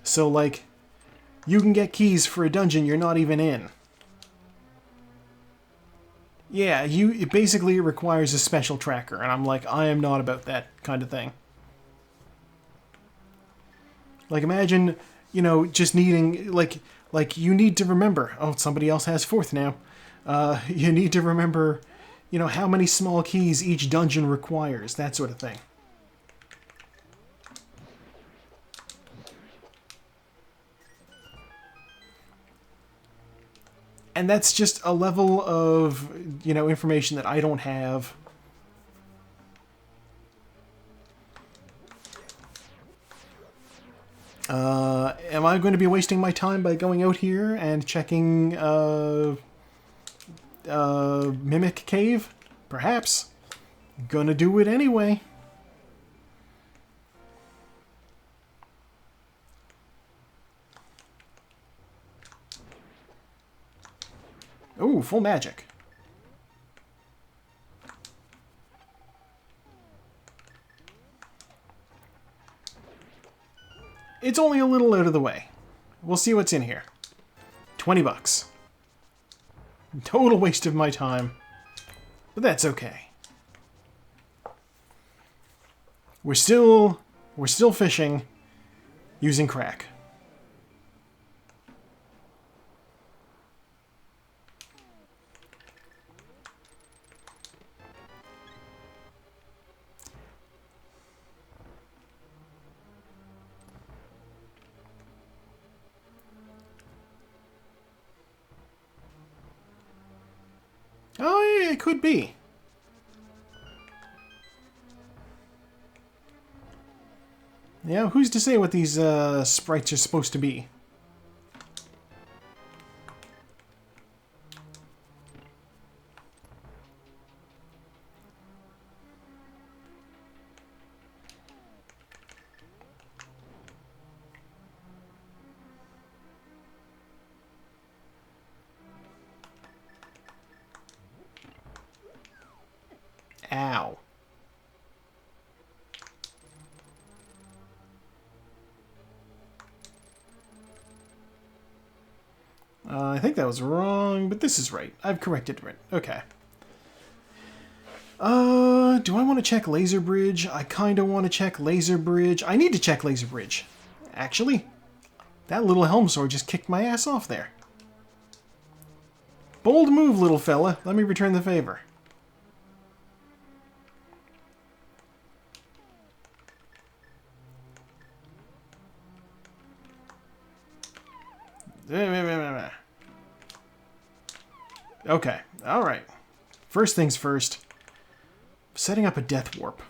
So, like, you can get keys for a dungeon you're not even in. Yeah, it basically requires a special tracker, and I'm like, I am not about that kind of thing. Like, imagine, you know, just needing, like you need to remember, oh, somebody else has 4th now. You need to remember, you know, how many small keys each dungeon requires, that sort of thing. And that's just a level of, you know, information that I don't have. Am I going to be wasting my time by going out here and checking Mimic Cave? Perhaps. Gonna do it anyway. Ooh, full magic. It's only a little out of the way. We'll see what's in here. 20 bucks. Total waste of my time. But that's okay. We're still fishing using crack. it could be. Yeah, who's to say what these sprites are supposed to be? Ow. I think that was wrong, but this is right. I've corrected it. Okay. Do I want to check Laser Bridge? I kind of want to check Laser Bridge. I need to check Laser Bridge. Actually, that little helm sword just kicked my ass off there. Bold move, little fella. Let me return the favor. Okay, alright. First things first. Setting up a death warp.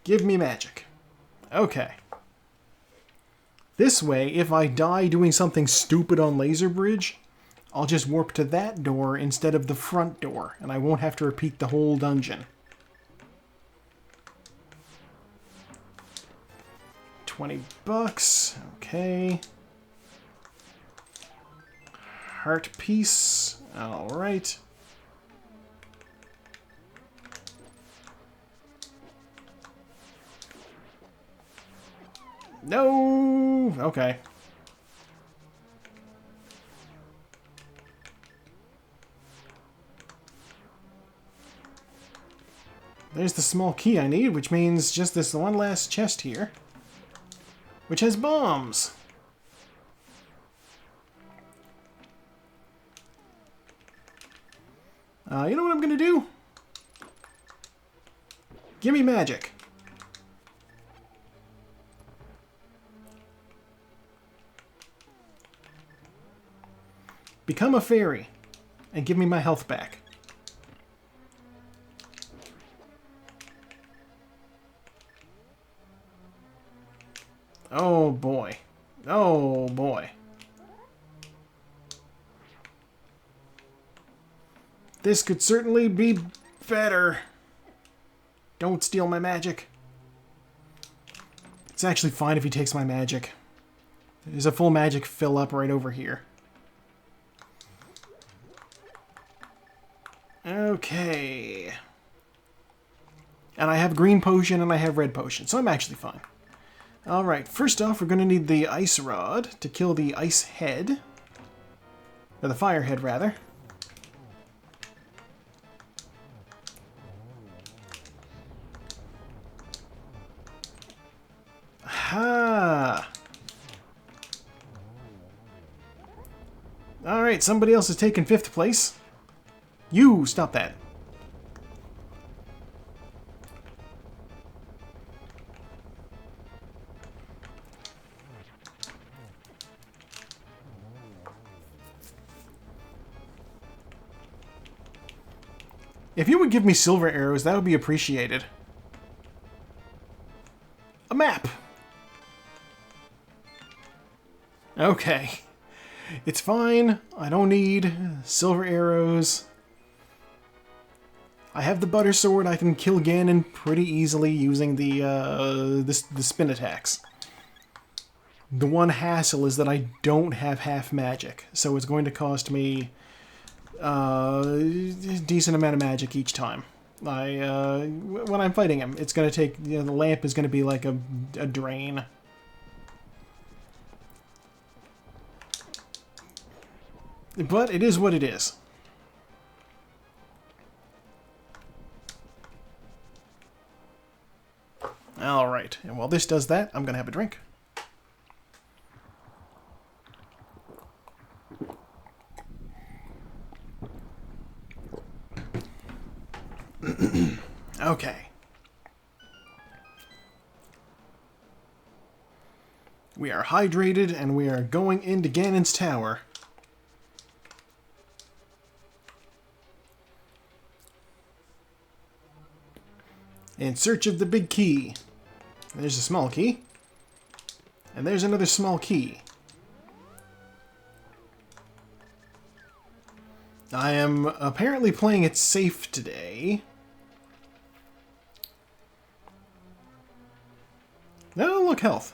Give me magic. Okay. This way, if I die doing something stupid on Laser Bridge, I'll just warp to that door instead of the front door, and I won't have to repeat the whole dungeon. 20 bucks. Okay. Heart piece. Alright. No! Okay. There's the small key I need, which means just this one last chest here, which has bombs. You know what I'm gonna do? Give me magic. Become a fairy and give me my health back. Oh boy. Oh boy. This could certainly be better. Don't steal my magic. It's actually fine if he takes my magic. There's a full magic fill up right over here. Okay. And I have green potion and I have red potion, so I'm actually fine. Alright, first off we're going to need the ice rod to kill the ice head. Or the fire head, rather. Ha! Alright, somebody else has taken 5th place. You! Stop that. If you would give me silver arrows, that would be appreciated. A map! Okay. It's fine. I don't need silver arrows. I have the butter sword. I can kill Ganon pretty easily using the spin attacks. The one hassle is that I don't have half magic, so it's going to cost me a decent amount of magic each time. When I'm fighting him, it's going to take, the lamp is going to be like a drain. But it is what it is. Alright, and while this does that, I'm going to have a drink. Okay. We are hydrated, and we are going into Ganon's tower. In search of the big key. There's a small key. And there's another small key. I am apparently playing it safe today. Oh, look, health.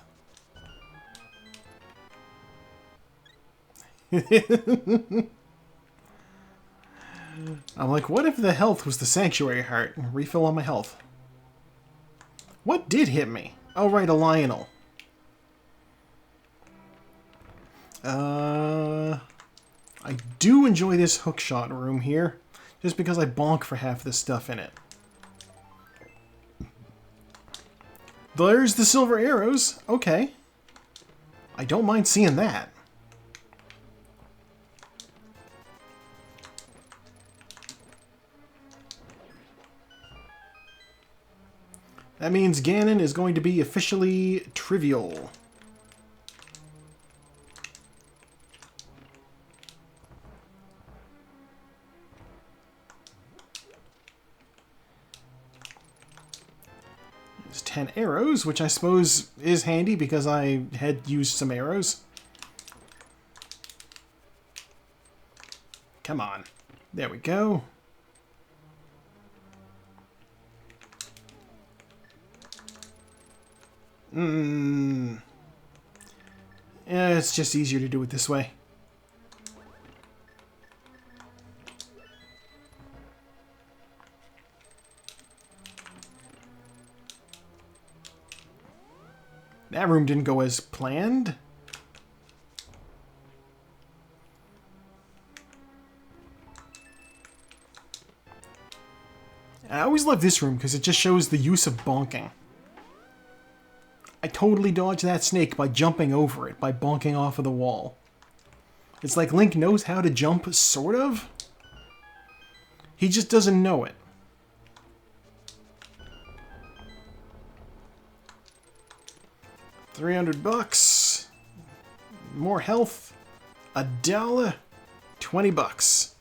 I'm like, what if the health was the sanctuary heart? Refill on my health. What did hit me? Oh, right, a Lionel. I do enjoy this hookshot room here, just because I bonk for half the stuff in it. There's the silver arrows. Okay. I don't mind seeing that. That means Ganon is going to be officially trivial. There's 10 arrows, which I suppose is handy because I had used some arrows. Come on. There we go. Yeah, it's just easier to do it this way. That room didn't go as planned. I always love this room because it just shows the use of bonking. I totally dodged that snake by jumping over it, by bonking off of the wall. It's like Link knows how to jump, sort of. He just doesn't know it. $300. More health. $1. $20.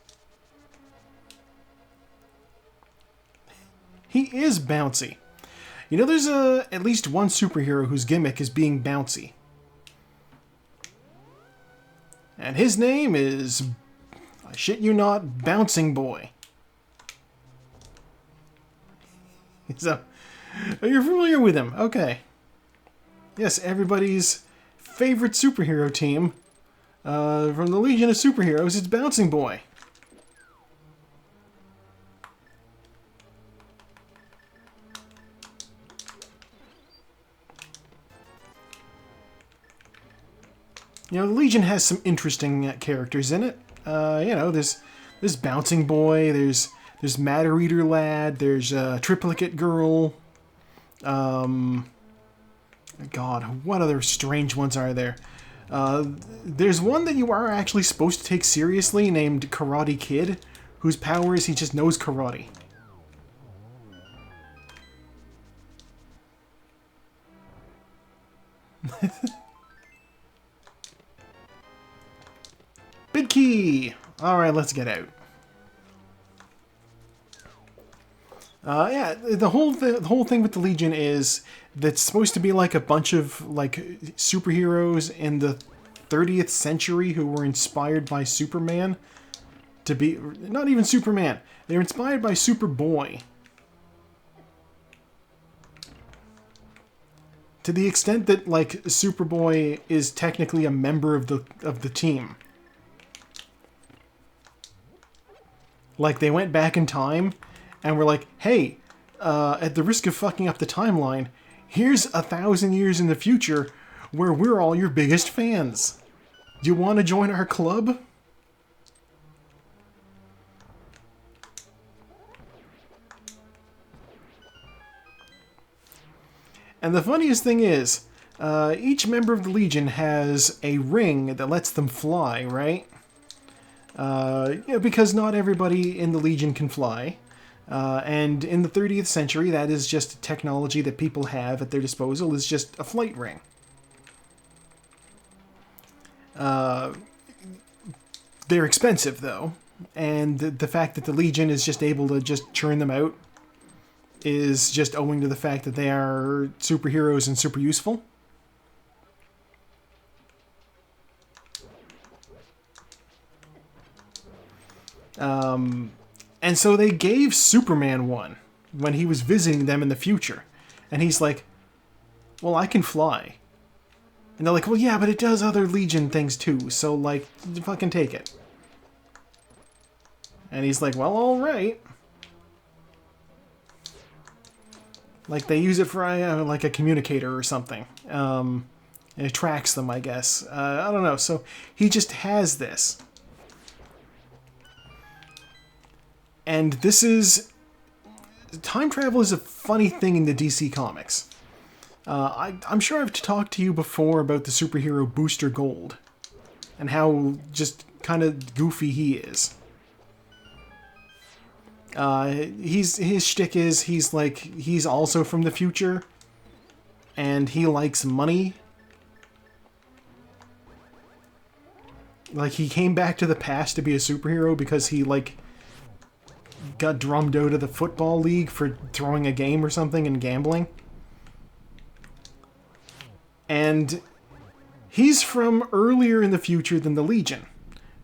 He is bouncy. You know, there's at least one superhero whose gimmick is being bouncy. And his name is, I shit you not, Bouncing Boy. So, you're familiar with him. Okay. Yes, everybody's favorite superhero team from the Legion of Superheroes, it's Bouncing Boy. You know, the Legion has some interesting characters in it. You know, there's Bouncing Boy, there's Matter Eater Lad, there's Triplicate Girl. God, what other strange ones are there? There's one that you are actually supposed to take seriously named Karate Kid, whose power is he just knows karate. Big key! Alright, let's get out. Yeah, the whole thing with the Legion is that's supposed to be like a bunch of like superheroes in the 30th century who were inspired by Superman to be, not even Superman, they're inspired by Superboy. To the extent that like Superboy is technically a member of the team. Like they went back in time and were like, hey, at the risk of fucking up the timeline, here's 1,000 years in the future where we're all your biggest fans. Do you want to join our club? And the funniest thing is, each member of the Legion has a ring that lets them fly, right? Yeah, because not everybody in the Legion can fly. And in the 30th century, that is just technology that people have at their disposal, is just a flight ring. They're expensive, though. And the fact that the Legion is just able to just churn them out is just owing to the fact that they are superheroes and super useful. And so they gave Superman one when he was visiting them in the future. And he's like, well, I can fly. And they're like, well, yeah, but it does other Legion things too, so, like, fucking take it. And he's like, well, alright. Like, they use it for, like, a communicator or something. It tracks them, I guess. I don't know, so he just has this. And this is... Time travel is a funny thing in the DC Comics. I'm sure I've talked to you before about the superhero Booster Gold. And how just kind of goofy he is. His shtick is he's also from the future. And he likes money. Like, he came back to the past to be a superhero because he, like, got drummed out of the football league for throwing a game or something and gambling. And he's from earlier in the future than the Legion.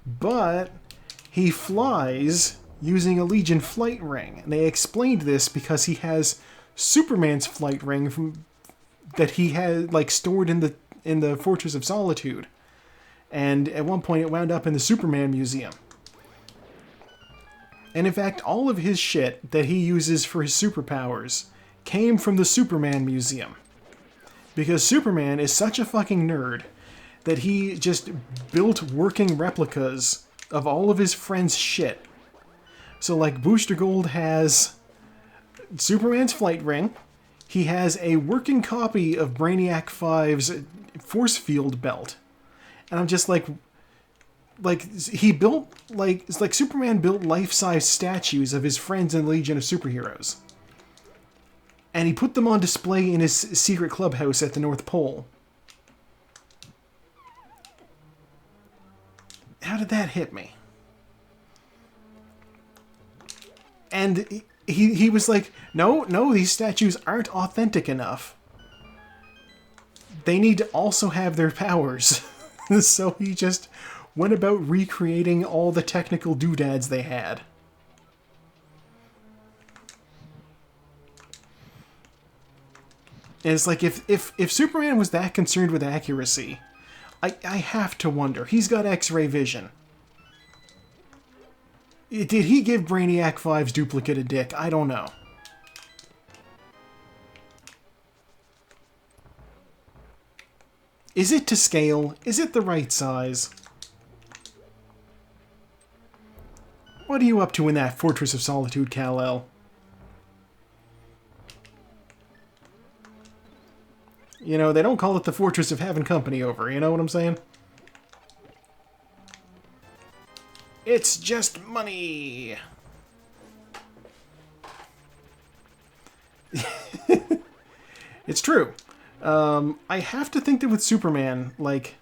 But he flies using a Legion flight ring. And they explained this because he has Superman's flight ring that he had, like, stored in the Fortress of Solitude. And at one point it wound up in the Superman Museum. And in fact, all of his shit that he uses for his superpowers came from the Superman Museum. Because Superman is such a fucking nerd that he just built working replicas of all of his friends' shit. So, like, Booster Gold has Superman's flight ring. He has a working copy of Brainiac 5's force field belt. And I'm just like he built, like, it's like Superman built life-size statues of his friends in the Legion of Superheroes. And he put them on display in his secret clubhouse at the North Pole. How did that hit me? And he was like, no, these statues aren't authentic enough. They need to also have their powers. So he just went about recreating all the technical doodads they had. And it's like, if Superman was that concerned with accuracy, I have to wonder. He's got X-ray vision. Did he give Brainiac 5's duplicate a dick? I don't know. Is it to scale? Is it the right size? What are you up to in that Fortress of Solitude, Kal-El? You know, they don't call it the Fortress of Having Company over, you know what I'm saying? It's just money! It's true. I have to think that with Superman, like...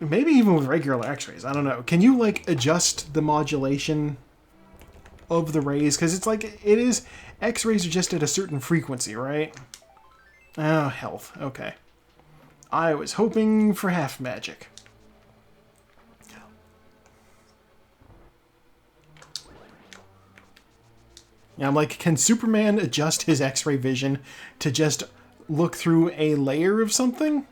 Maybe even with regular X-rays, I don't know. Can you, like, adjust the modulation of the rays? Because it's like, it is... X-rays are just at a certain frequency, right? Oh, health. Okay. I was hoping for half magic. Yeah, I'm like, can Superman adjust his X-ray vision to just look through a layer of something?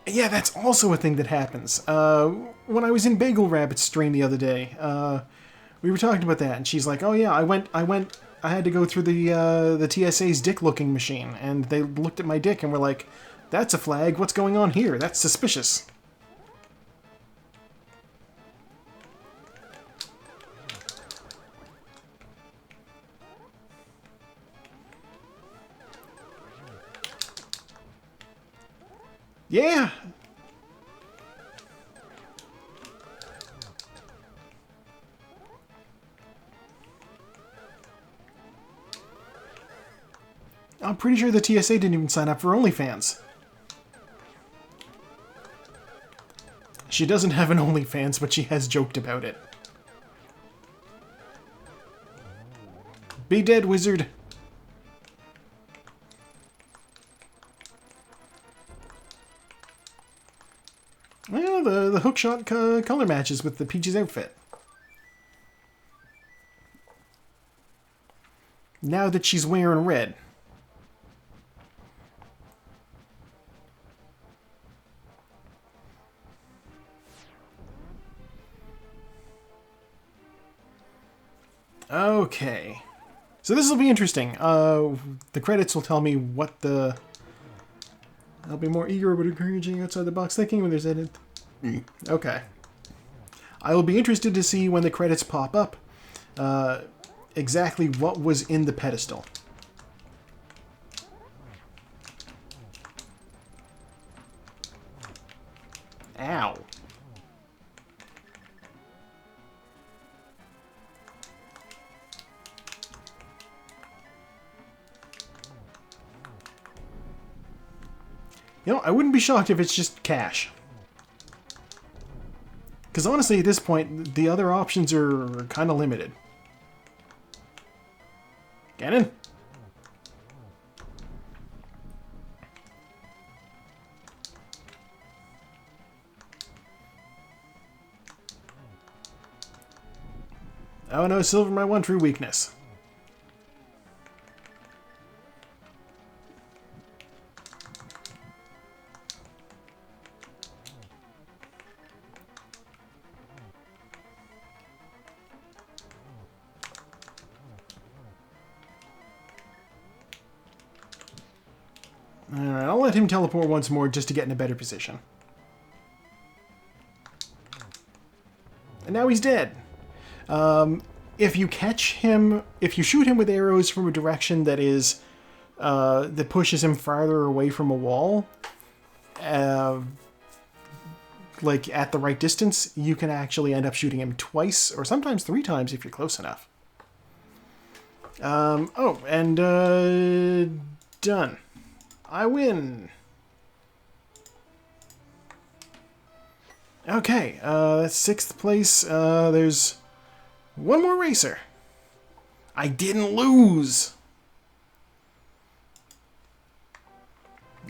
Yeah, that's also a thing that happens. When I was in Bagel Rabbit's stream the other day, we were talking about that, and she's like, "Oh yeah, I had to go through the TSA's dick-looking machine, and they looked at my dick and were like, that's a flag. What's going on here? That's suspicious." Yeah. I'm pretty sure the TSA didn't even sign up for OnlyFans. She doesn't have an OnlyFans, but she has joked about it. Be dead, wizard. Well, the hookshot color matches with the Peach's outfit. Now that she's wearing red. Okay. So this will be interesting. The credits will tell me what the... I'll be more eager but encouraging outside the box thinking when there's edit. Okay. I will be interested to see when the credits pop up exactly what was in the pedestal. Ow. You know, I wouldn't be shocked if it's just cash. Because honestly, at this point, the other options are kind of limited. Gannon? Oh no, silver, my one true weakness. Alright, I'll let him teleport once more just to get in a better position. And now he's dead. If you catch him, if you shoot him with arrows from a direction that is, that pushes him farther away from a wall, like at the right distance, you can actually end up shooting him twice or sometimes 3 times if you're close enough. Oh, and done. I win. Okay, that's 6th place. There's one more racer. I didn't lose.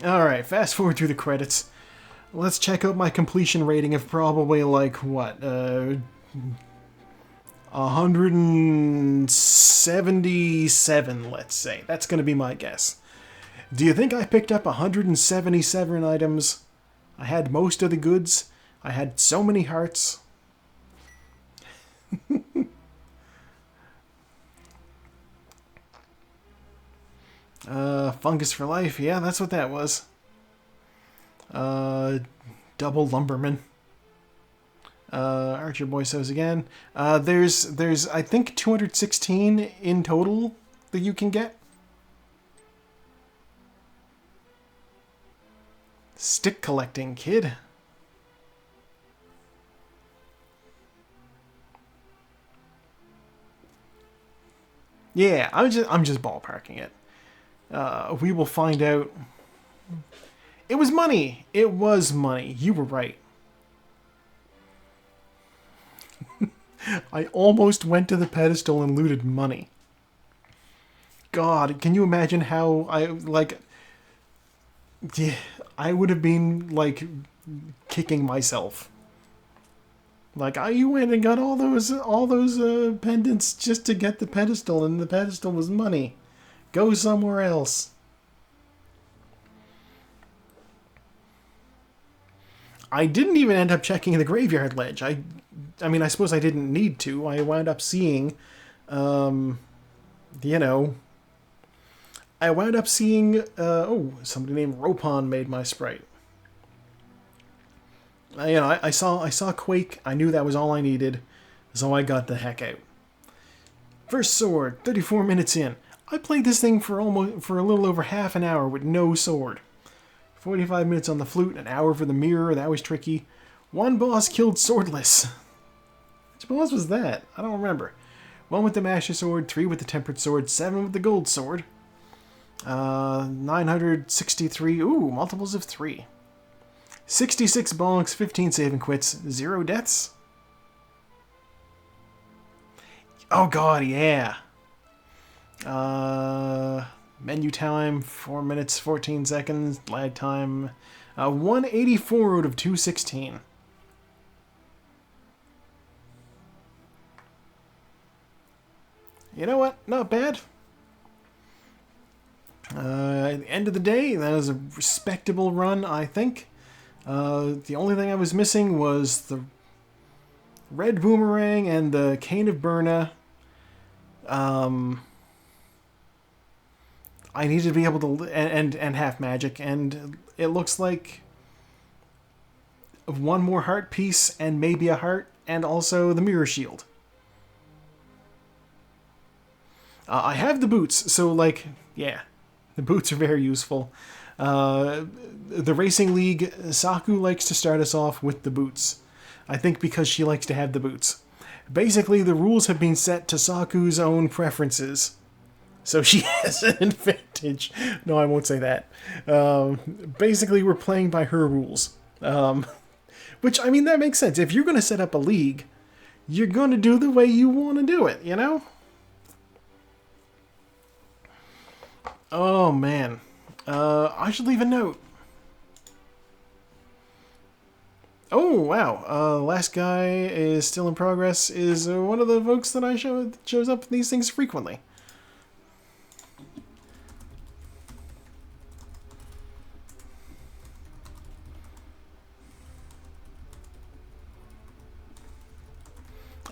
Alright, fast forward through the credits. Let's check out my completion rating of probably like, what, 177, let's say. That's going to be my guess. Do you think I picked up 177 items? I had most of the goods. I had so many hearts. Fungus for life. Yeah, that's what that was. Double lumberman. Archer boy says again. There's I think 216 in total that you can get. Stick collecting, kid. Yeah, I'm just ballparking it. We will find out. It was money. It was money. You were right. I almost went to the pedestal and looted money. God, can you imagine how yeah, I would have been, like, kicking myself. Like, you went and got all those pendants just to get the pedestal, and the pedestal was money. Go somewhere else. I didn't even end up checking the graveyard ledge. I mean, I suppose I didn't need to. I wound up seeing, you know... I wound up seeing, oh, somebody named Ropon made my sprite. You know, I saw Quake. I knew that was all I needed, so I got the heck out. First sword, 34 minutes in. I played this thing for a little over half an hour with no sword. 45 minutes on the flute, an hour for the mirror. That was tricky. 1 boss killed swordless. Which boss was that? I don't remember. 1 with the master sword, 3 with the tempered sword, 7 with the gold sword. 963. Ooh, multiples of 3. 66 bonks, 15 save and quits, 0 deaths. Oh god, yeah. Menu time, 4 minutes, 14 seconds. Lag time, 184 out of 216. You know what? Not bad. At the end of the day, that was a respectable run, I think. The only thing I was missing was the red boomerang and the cane of Burna. I needed to be able to and half magic, and it looks like one more heart piece and maybe a heart, and also the mirror shield. I have the boots, so like, yeah, the boots are very useful. The Racing League, Saku likes to start us off with the boots. I think because she likes to have the boots. Basically, the rules have been set to Saku's own preferences. So she has an advantage. No, I won't say that. Basically, we're playing by her rules. Which, I mean, that makes sense. If you're going to set up a league, you're going to do the way you want to do it, you know? Oh, man. I should leave a note. Oh, wow. Last guy is still in progress, is one of the folks that I shows up in these things frequently.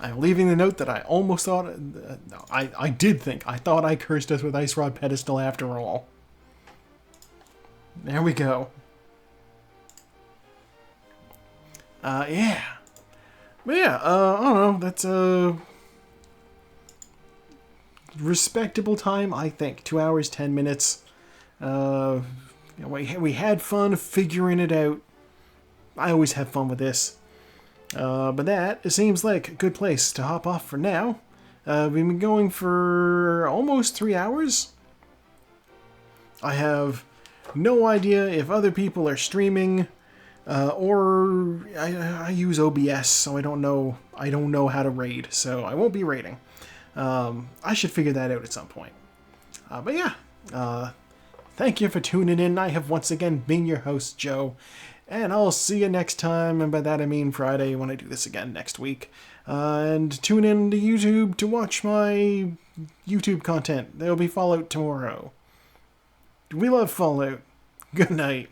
I'm leaving the note that I almost thought... no, I did think. I thought I cursed us with Ice Rod Pedestal after all. There we go. Yeah. But yeah, I don't know. That's a respectable time, I think. 2 hours, 10 minutes. We had fun figuring it out. I always have fun with this. But it seems like a good place to hop off for now. We've been going for almost 3 hours. I have no idea if other people are streaming, or I use OBS, so I don't know how to raid, so I won't be raiding. I should figure that out at some point. But yeah, thank you for tuning in. I have once again been your host, Joe. And I'll see you next time, and by that I mean Friday when I do this again next week. And tune in to YouTube to watch my YouTube content. There'll be Fallout tomorrow. We love Fallout. Good night.